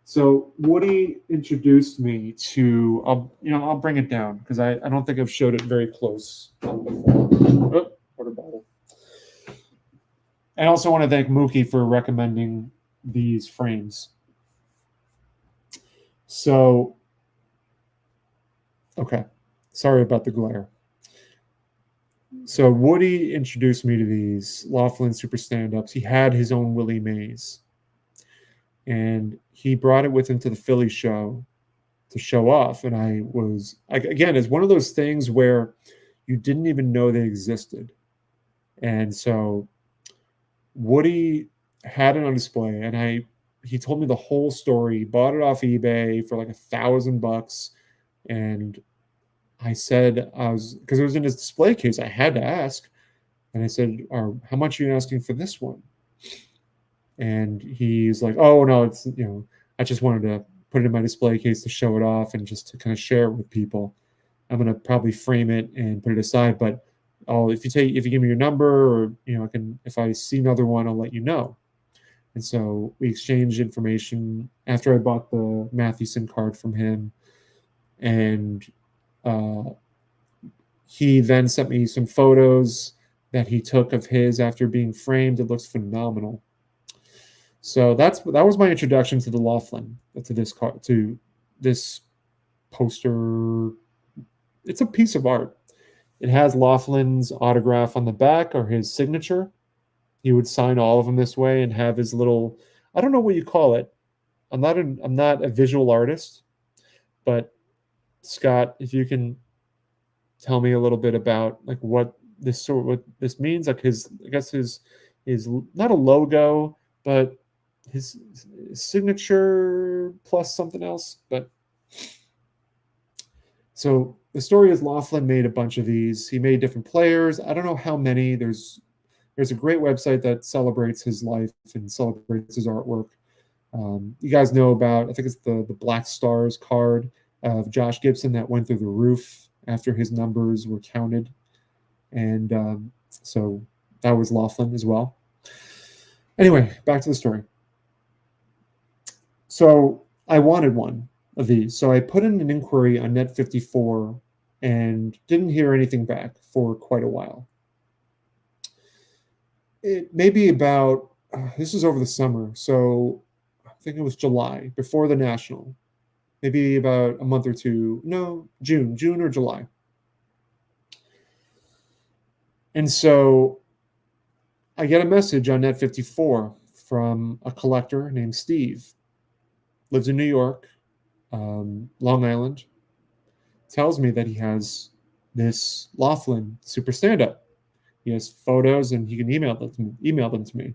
so Woody introduced me to, I'll bring it down because I don't think I've showed it very close before. Oh, water bottle. I also want to thank Mookie for recommending these frames. So, okay, sorry about the glare. So Woody introduced me to these Laughlin Super Stand-Ups. He had his own Willie Mays. And he brought it with him to the Philly show to show off. And again, it's one of those things where you didn't even know they existed. And so Woody had it on display, and he told me the whole story. He bought it off eBay for $1,000. And I said, because it was in his display case, I had to ask. And I said, how much are you asking for this one? And he's like, oh, no, it's, I just wanted to put it in my display case to show it off and just to kind of share it with people. I'm going to probably frame it and put it aside. But if you give me your number, or, if I see another one, I'll let you know. And so we exchanged information after I bought the Mathewson card from him. And he then sent me some photos that he took of his after being framed. It looks phenomenal. So that was my introduction to the Laughlin, to this poster. It's a piece of art. It has Laughlin's autograph on the back, or his signature. He would sign all of them this way and have his little, I don't know what you call it. I'm not a visual artist, but Scott, if you can tell me a little bit about what this means, his not a logo, but his signature plus something else. But so the story is Laughlin made a bunch of these. He made different players. I don't know how many. There's a great website that celebrates his life and celebrates his artwork. You guys know about, I think it's the Black Stars card of Josh Gibson that went through the roof after his numbers were counted. And so that was Laughlin as well. Anyway, back to the story. So I wanted one of these. So I put in an inquiry on Net 54 and didn't hear anything back for quite a while. It maybe about this is over the summer, so I think it was July before the national, maybe about a month or two. No, June or July. And so I get a message on Net 54 from a collector named Steve, lives in New York, Long Island, tells me that he has this Laughlin Super Stand Up. He has photos and he can email them to me.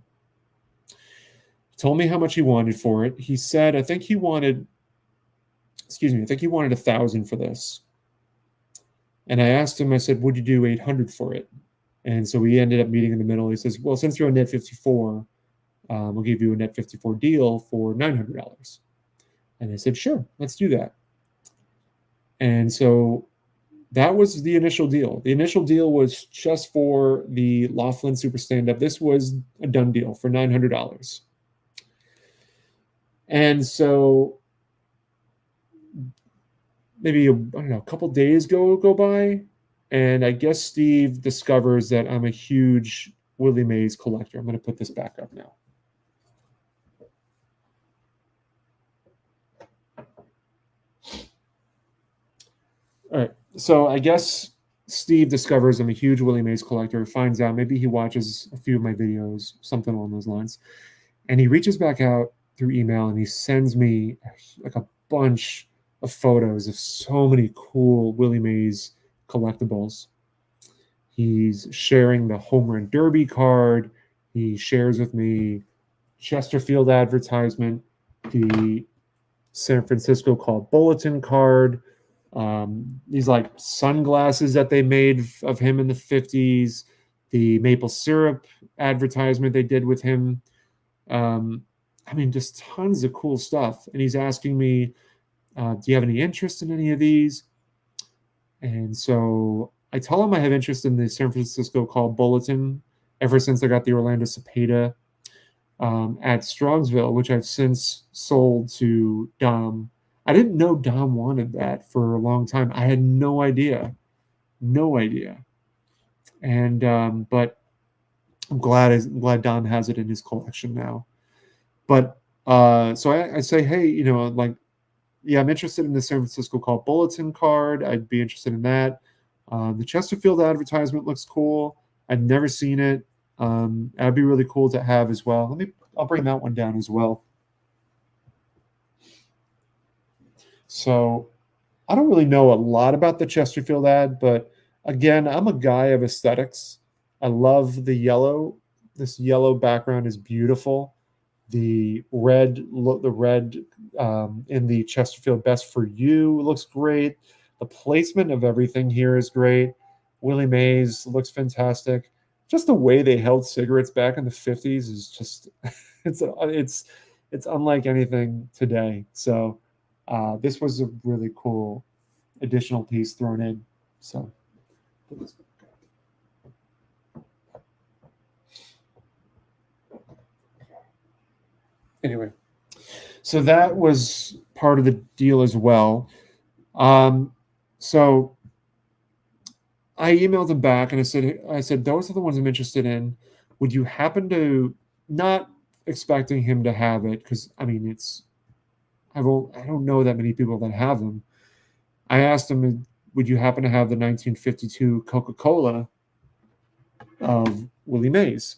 He told me how much he wanted for it. He said, I think he wanted 1,000 for this. And I asked him, I said, would you do 800 for it? And so we ended up meeting in the middle. He says, well, since you're on Net 54, we'll give you a Net 54 deal for $900. And I said, sure, let's do that. And so that was the initial deal. The initial deal was just for the Laughlin Super Stand Up. This was a done deal for $900. And so maybe, a couple days go by, and I guess Steve discovers that I'm a huge Willie Mays collector. I'm going to put this back up now. All right. So I guess Steve discovers I'm a huge Willie Mays collector, finds out, maybe he watches a few of my videos, something along those lines. And he reaches back out through email and he sends me like a bunch of photos of so many cool Willie Mays collectibles. He's sharing the Home Run Derby card. He shares with me Chesterfield advertisement, the San Francisco Call Bulletin card, these like sunglasses that they made of him in the 50s, the maple syrup advertisement they did with him. I mean, just tons of cool stuff. And he's asking me, do you have any interest in any of these? And so I tell him I have interest in the San Francisco Call Bulletin ever since I got the Orlando Cepeda at Strongsville, which I've since sold to Dom. I didn't know Dom wanted that for a long time. I had no idea. And but I'm glad Dom has it in his collection now. But so I say, hey, like, yeah, I'm interested in the San Francisco Call Bulletin card. I'd be interested in that. The Chesterfield advertisement looks cool. I've never seen it. That'd be really cool to have as well. I'll bring that one down as well. So I don't really know a lot about the Chesterfield ad, but again, I'm a guy of aesthetics. I love the yellow. This yellow background is beautiful. The red in the Chesterfield Best for You looks great. The placement of everything here is great. Willie Mays looks fantastic. Just the way they held cigarettes back in the 50s is just it's unlike anything today. So this was a really cool additional piece thrown in. So anyway, so that was part of the deal as well. So I emailed him back and I said, those are the ones I'm interested in. Would you happen to, not expecting him to have it, because I mean, I don't know that many people that have them. I asked him, would you happen to have the 1952 Coca-Cola of Willie Mays?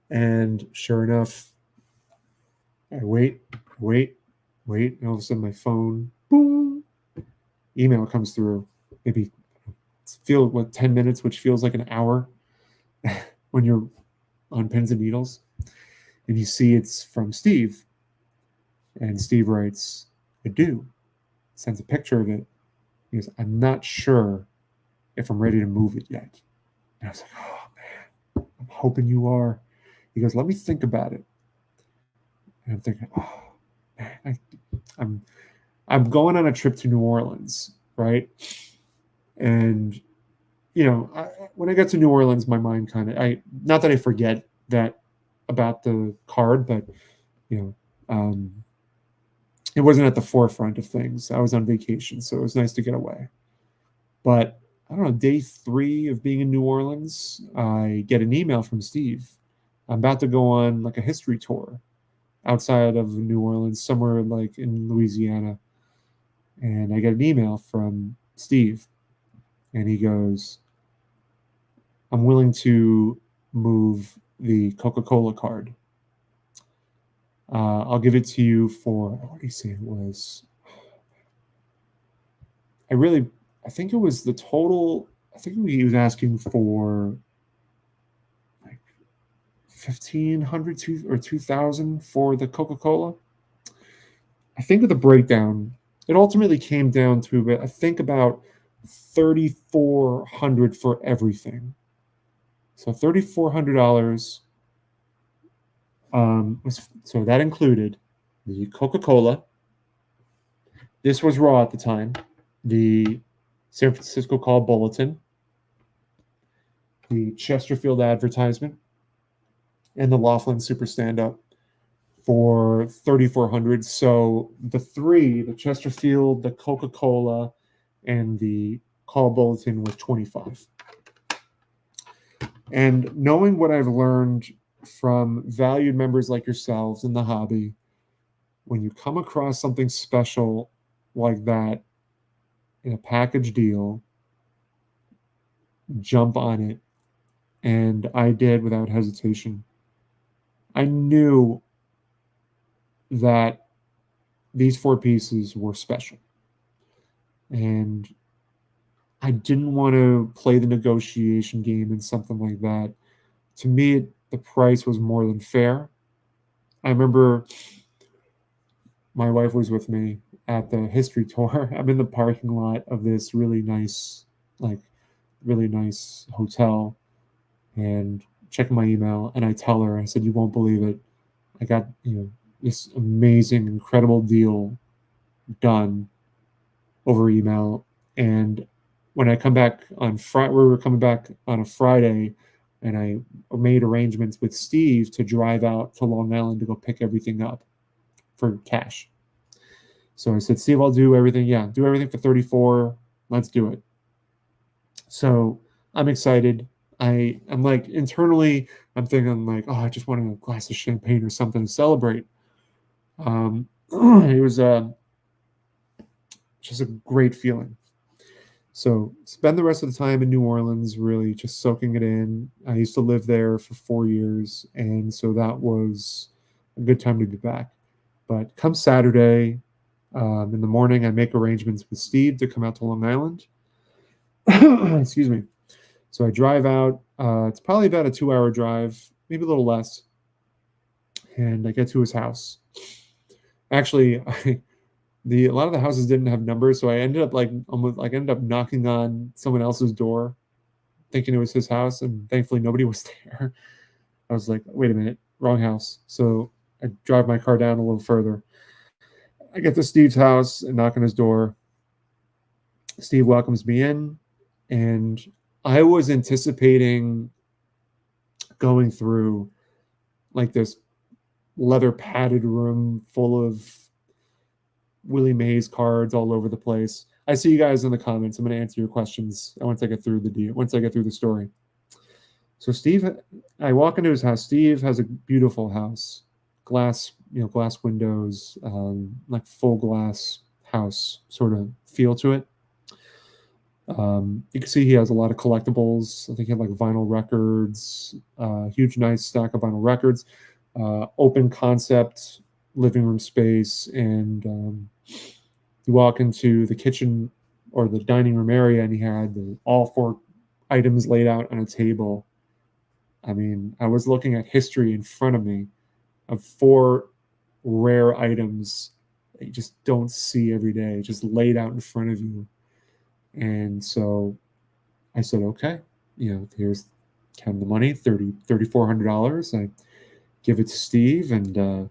And sure enough, I wait, and all of a sudden my phone, boom, email comes through. Maybe 10 minutes, which feels like an hour when you're on pins and needles. And you see it's from Steve. And Steve writes, I do. Sends a picture of it. He goes, I'm not sure if I'm ready to move it yet. And I was like, oh man, I'm hoping you are. He goes, let me think about it. And I'm thinking, oh man, I'm going on a trip to New Orleans, right? And when I get to New Orleans, my mind not that I forget that about the card, but it wasn't at the forefront of things. I was on vacation, so it was nice to get away. But I don't know, day 3 of being in New Orleans, I get an email from Steve I'm about to go on like a history tour outside of New Orleans, somewhere like in Louisiana. And I get an email from Steve, and he goes, I'm willing to move the Coca-Cola card. I'll give it to you for, what did he say it was? I think it was the total, I think he was asking for like 1,500 or 2,000 for the Coca-Cola. I think of the breakdown, it ultimately came down to, I think, about 3,400 for everything. So $3,400. So that included the Coca-Cola. This was raw at the time. The San Francisco Call Bulletin, the Chesterfield advertisement, and the Laughlin Super Stand-Up for 3,400. So the three, the Chesterfield, the Coca-Cola, and the Call Bulletin, was 25. And knowing what I've learned from valued members like yourselves in the hobby, when you come across something special like that in a package deal, jump on it. And I did without hesitation. I knew that these four pieces were special. And I didn't want to play the negotiation game in something like that. To me, the price was more than fair. I remember my wife was with me at the history tour. I'm in the parking lot of this really nice hotel, and checking my email, and I tell her, I said, you won't believe it. I got, this amazing, incredible deal done over email. And when I come back on Friday, we were coming back on a Friday, and I made arrangements with Steve to drive out to Long Island to go pick everything up for cash. So I said, Steve, I'll do everything. Yeah, do everything for 34. Let's do it. So I'm excited. I'm like, internally, I'm thinking like, oh, I just want a glass of champagne or something to celebrate. It was just a great feeling. So spend the rest of the time in New Orleans, really just soaking it in. I used to live there for 4 years, and so that was a good time to be back. But come Saturday, in the morning, I make arrangements with Steve to come out to Long Island. Excuse me. So I drive out. It's probably about a 2-hour drive, maybe a little less. And I get to his house. Actually, a lot of the houses didn't have numbers, so I ended up knocking on someone else's door, thinking it was his house, and thankfully nobody was there. I was like, wait a minute, wrong house. So I drive my car down a little further. I get to Steve's house and knock on his door. Steve welcomes me in, and I was anticipating going through like this leather padded room full of Willie Mays cards all over the place. I see you guys in the comments. I'm going to answer your questions once I get through the story. So Steve, I walk into his house. Steve has a beautiful house, glass windows, like full glass house sort of feel to it. You can see he has a lot of collectibles. I think he had like vinyl records, huge nice stack of vinyl records, open concept living room space, and you walk into the kitchen or the dining room area, and he had all four items laid out on a table. I mean, I was looking at history in front of me of four rare items that you just don't see every day, just laid out in front of you. And so I said, okay, here's kind of the money, $3,400. I give it to Steve, and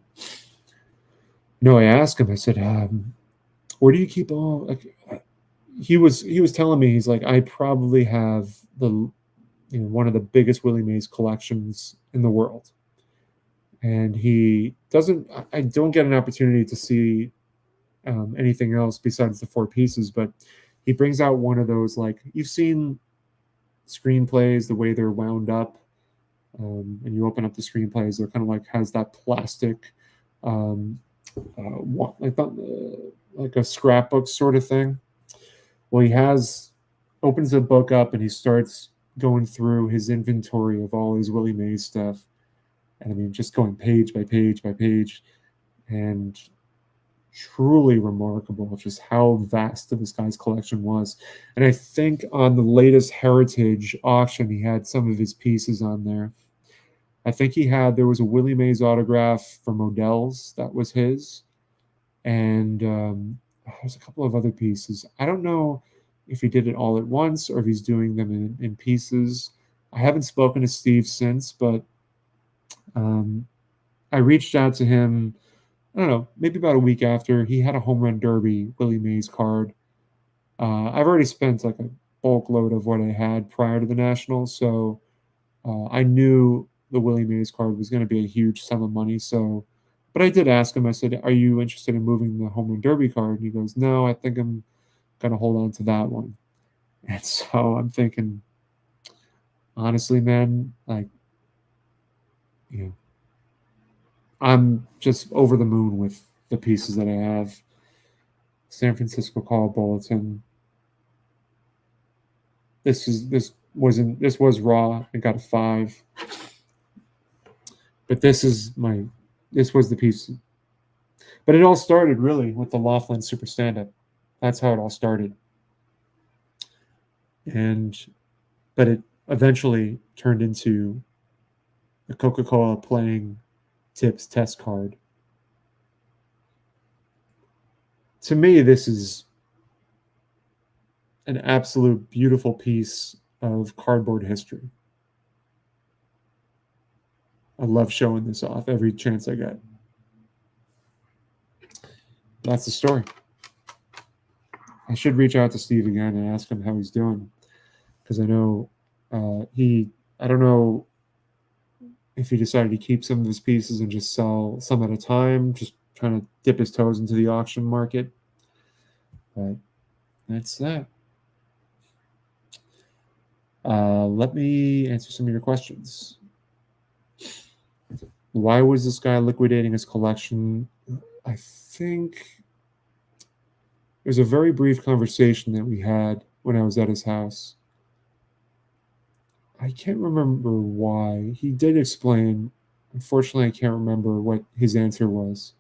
I asked him. I said, where do you keep all? Like, he was telling me, he's like, I probably have one of the biggest Willie Mays collections in the world, and I don't get an opportunity to see anything else besides the four pieces, but he brings out one of those, like, you've seen screenplays, the way they're wound up. and you open up the screenplays, they're kind of like has that plastic, um, like a scrapbook sort of thing. Well, he has opens the book up and he starts going through his inventory of all his Willie Mays stuff, and I mean, just going page by page by page, and truly remarkable of just how vast this guy's collection was. And I think on the latest Heritage auction, he had some of his pieces on there. I think there was a Willie Mays autograph from Odell's that was his. And there's a couple of other pieces. I don't know if he did it all at once or if he's doing them in pieces. I haven't spoken to Steve since, but I reached out to him, I don't know, maybe about a week after. He had a home run derby Willie Mays card. I've already spent like a bulk load of what I had prior to the Nationals, so I knew the Willie Mays card was going to be a huge sum of money. So, but I did ask him. I said, "Are you interested in moving the home run derby card?" And he goes, "No, I think I'm going to hold on to that one." And so I'm thinking, honestly, man, like, you know, I'm just over the moon with the pieces that I have. San Francisco Call Bulletin. This was raw. I got a 5, but this was the piece. But it all started really with the Laughlin Super Stand Up. That's how it all started. But it eventually turned into the Coca-Cola playing tips test card. To me, this is an absolute beautiful piece of cardboard history. I love showing this off every chance I get. That's the story. I should reach out to Steve again and ask him how he's doing, because I know I don't know if he decided to keep some of his pieces and just sell some at a time, just trying to dip his toes into the auction market. But that's that. Let me answer some of your questions. Why was this guy liquidating his collection? I think it was a very brief conversation that we had when I was at his house. I can't remember why. He did explain. Unfortunately, I can't remember what his answer was.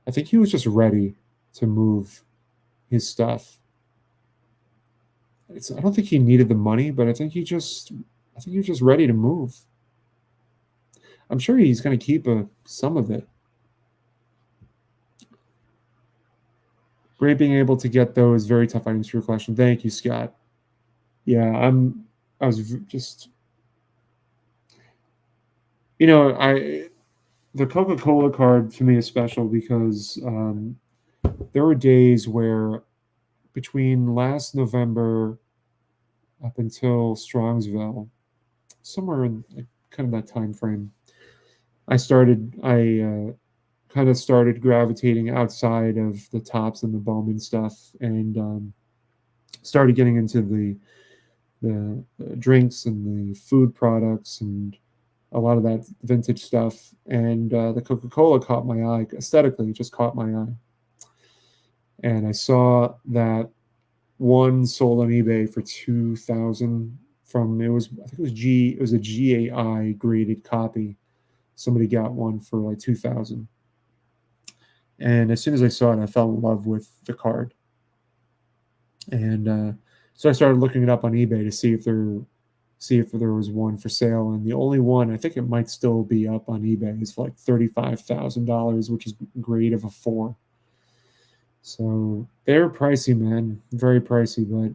I think he was just ready to move his stuff. I don't think he needed the money, but I think he was just ready to move. I'm sure he's going to keep some of it. Great being able to get those very tough items for your collection. Thank you, Scott. Yeah, I was just, the Coca-Cola card to me is special because there were days where between last November up until Strongsville, somewhere in kind of that time frame, I kind of started gravitating outside of the Tops and the Bowman stuff, and started getting into the drinks and the food products and a lot of that vintage stuff. And the Coca-Cola caught my eye aesthetically; it just caught my eye. And I saw that one sold on eBay for 2,000 from I think it was a GAI graded copy. Somebody got one for like 2,000. And as soon as I saw it, I fell in love with the card. And so I started looking it up on eBay to see if there was one for sale. And the only one, I think it might still be up on eBay, is for like $35,000, which is grade of a 4. So they're pricey, man, very pricey. But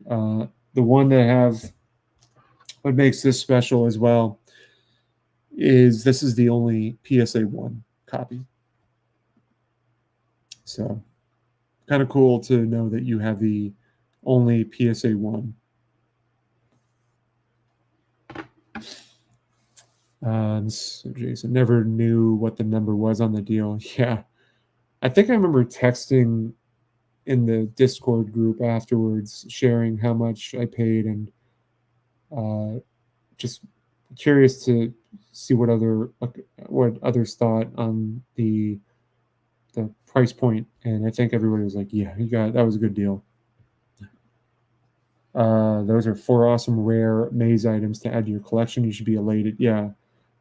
the one that I have, what makes this special as well, is this is the only PSA 1 copy. So kind of cool to know that you have the only PSA 1. So Jason never knew what the number was on the deal. Yeah. I think I remember texting in the Discord group afterwards, sharing how much I paid, and just curious to see what others thought on the price point, and I think everybody was like, "Yeah, you got that was a good deal." Those are four awesome rare maze items to add to your collection. You should be elated. Yeah,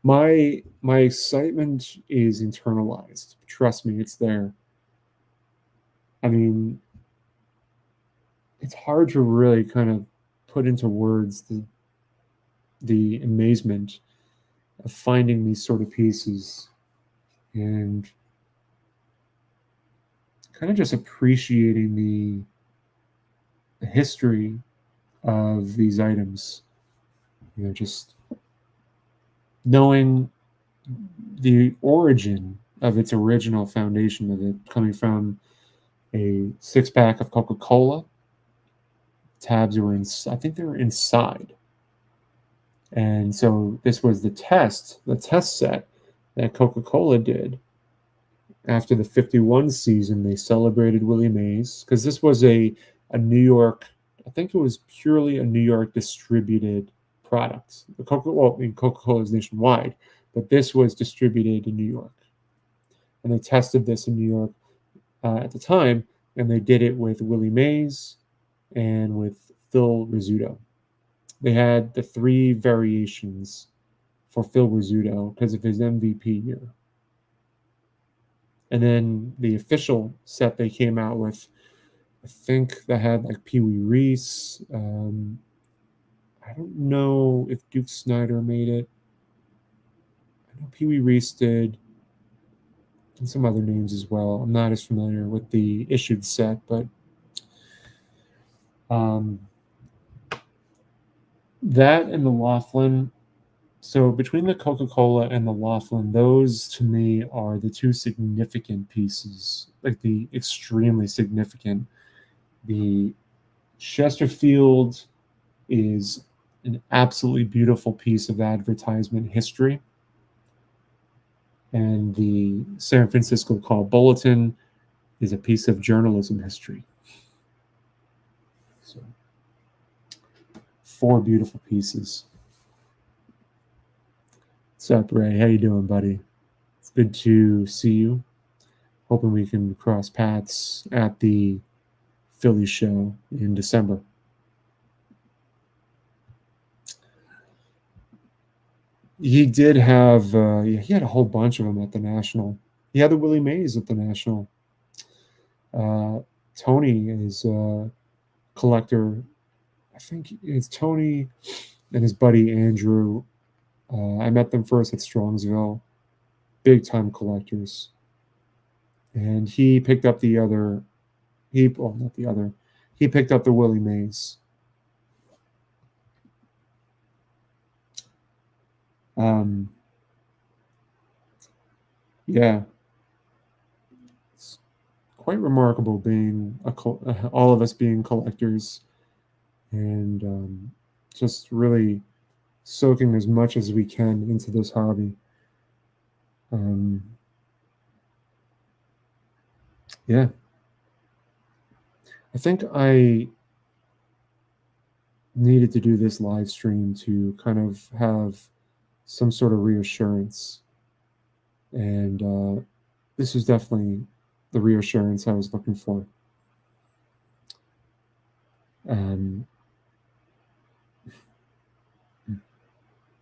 my excitement is internalized. Trust me, it's there. I mean, it's hard to really kind of put into words the amazement of finding these sort of pieces and kind of just appreciating the history of these items. You know, just knowing the origin of its original foundation of it coming from a 6 pack of Coca Cola. Tabs were in, I think they were inside. And so this was the test set that Coca Cola did. After the 51 season, they celebrated Willie Mays because this was a New York, I think it was purely a New York distributed product. Coca Cola is nationwide, but this was distributed in New York. And they tested this in New York at the time, and they did it with Willie Mays and with Phil Rizzuto. They had the three variations for Phil Rizzuto because of his MVP year. And then the official set they came out with, I think that had like Pee Wee Reese. I don't know if Duke Snyder made it. I know Pee Wee Reese did, and some other names as well. I'm not as familiar with the issued set, but that and the Laughlin. So between the Coca-Cola and the Laughlin, those to me are the two significant pieces, like the extremely significant. The Chesterfield is an absolutely beautiful piece of advertisement history. And the San Francisco Call Bulletin is a piece of journalism history. So, four beautiful pieces. What's up, Ray? How you doing, buddy? It's good to see you. Hoping we can cross paths at the Philly show in December. He did have, he had a whole bunch of them at the National. He had the Willie Mays at the National. Tony is a collector. I think it's Tony and his buddy Andrew. I met them first at Strongsville. Big time collectors. And he picked up the other, not the other, he picked up the Willie Mays. Yeah, it's quite remarkable being all of us being collectors and just really soaking as much as we can into this hobby. Yeah, I think I needed to do this live stream to kind of have some sort of reassurance, and this is definitely the reassurance I was looking for.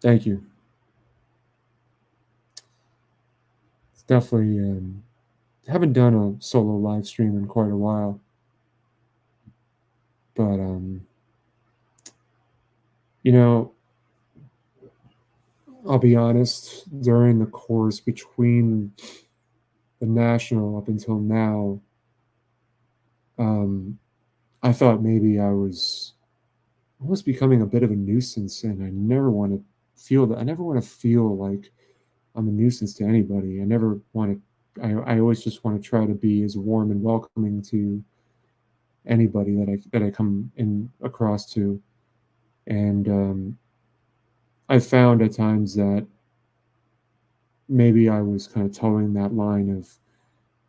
Thank you. It's definitely haven't done a solo live stream in quite a while, but you know, I'll be honest, during the course between the National up until now, I thought maybe I was becoming a bit of a nuisance, and I never want to feel that. I never want to feel like I'm a nuisance to anybody. I never want to. I always just want to try to be as warm and welcoming to anybody that I come in across to, and I found at times that maybe I was kind of towing that line of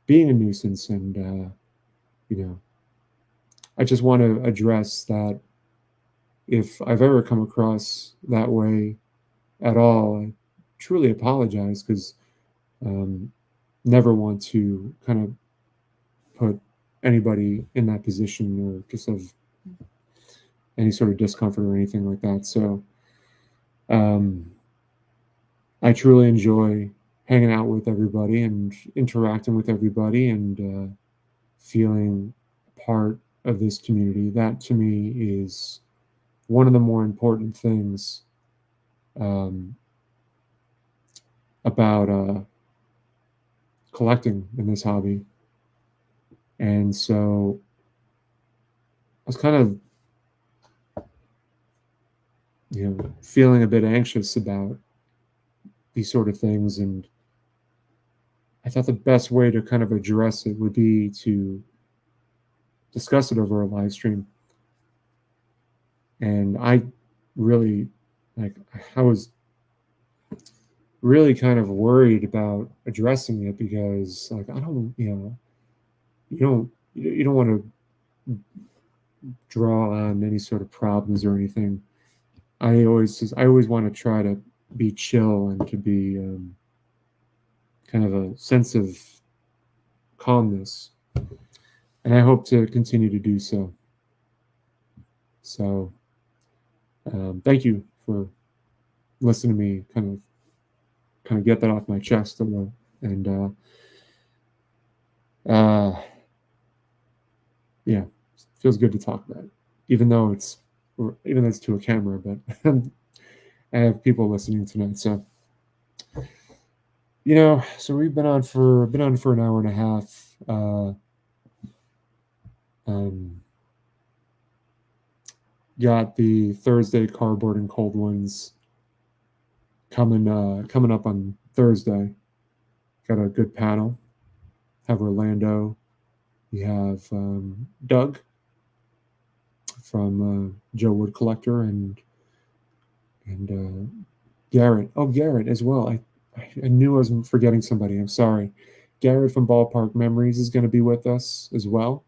being a nuisance, and you know, I just want to address that if I've ever come across that way at all, I truly apologize because um, never want to kind of put anybody in that position or just have any sort of discomfort or anything like that. So um, I truly enjoy hanging out with everybody and interacting with everybody and feeling part of this community. That to me is one of the more important things um, about collecting in this hobby. And so I was kind of, feeling a bit anxious about these sort of things. And I thought the best way to kind of address it would be to discuss it over a live stream. And I really, like, I was really kind of worried about addressing it because, like, I don't, you don't want to draw on any sort of problems or anything. I always want to try to be chill and to be kind of a sense of calmness, and I hope to continue to do so. So, thank you for listening to me kind of get that off my chest a little, and yeah, feels good to talk about it, even though it's to a camera, but I have people listening tonight, so so we've been on for an hour and a half. Um, got the Thursday cardboard and cold ones coming up on Thursday. Got a good panel. Have Orlando. We have Doug from Joe Wood Collector and Garrett. Oh, Garrett as well. I knew I was forgetting somebody. I'm sorry. Garrett from Ballpark Memories is going to be with us as well,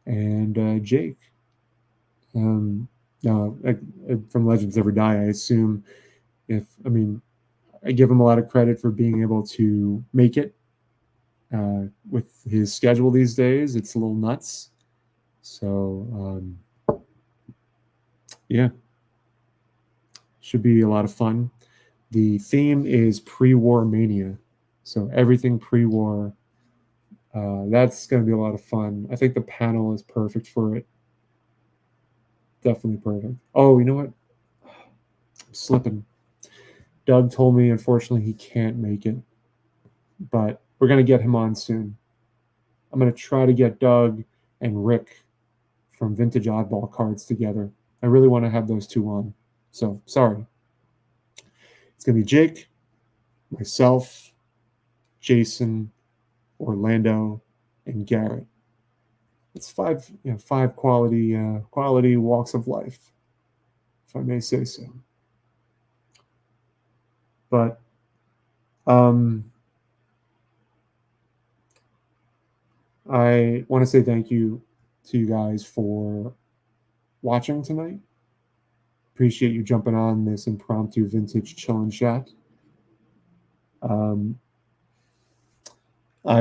and Jake. From Legends Never Die. I assume I give him a lot of credit for being able to make it with his schedule these days. It's a little nuts. So, yeah, should be a lot of fun. The theme is pre-war mania. So everything pre-war. That's going to be a lot of fun. I think the panel is perfect for it. Definitely perfect. Oh, you know what? I'm slipping. Doug told me, unfortunately, he can't make it, but we're going to get him on soon. I'm going to try to get Doug and Rick from Vintage Oddball Cards together. I really want to have those two on. So, sorry. It's going to be Jake, myself, Jason, Orlando, and Garrett. It's five quality walks of life, if I may say so. But I want to say thank you to you guys for watching tonight. Appreciate you jumping on this impromptu vintage chill and chat. I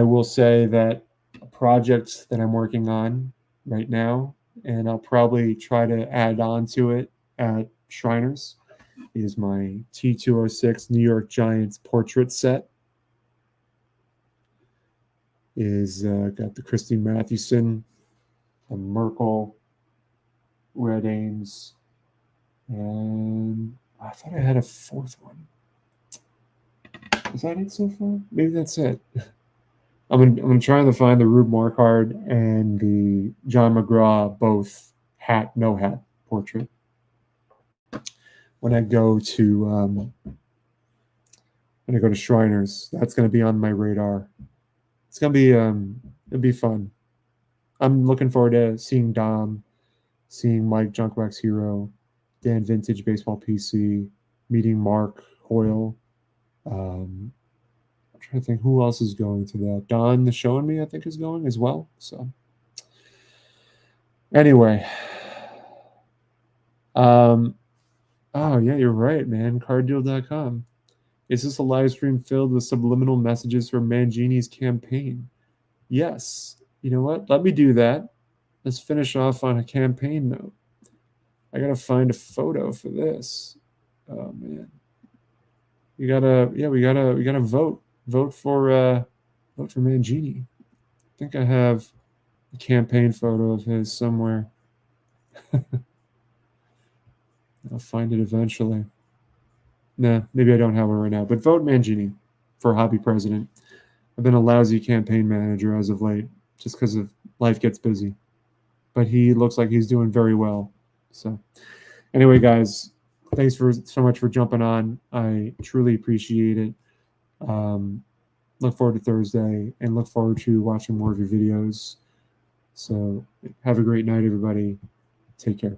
will say that a project that I'm working on right now, and I'll probably try to add on to it at Shriners, is my T206 New York Giants portrait set. Is got the Christine Mathewson, the Merkel, Red Ames, and I thought I had a fourth one. Is that it so far? Maybe that's it. I'm trying to find the Rube Marquard and the John McGraw both no hat portrait. When I go to Shriners, that's going to be on my radar. It's going to be it'll be fun. I'm looking forward to seeing Dom, seeing Mike Junkwax Hero, Dan Vintage Baseball PC, meeting Mark Hoyle. I'm trying to think who else is going to that. Don the Show and Me, I think, is going as well. So anyway, oh yeah, you're right, man. Carddeal.com. Is this a live stream filled with subliminal messages from Mangini's campaign? Yes. You know what? Let me do that. Let's finish off on a campaign note. I gotta find a photo for this. Oh man. We gotta vote. Vote for Mangini. I think I have a campaign photo of his somewhere. I'll find it eventually. Nah, maybe I don't have it right now. But vote Mangini for hobby president. I've been a lousy campaign manager as of late, just because of life gets busy. But he looks like he's doing very well. So, anyway, guys, thanks so much for jumping on. I truly appreciate it. Look forward to Thursday and look forward to watching more of your videos. So, have a great night, everybody. Take care.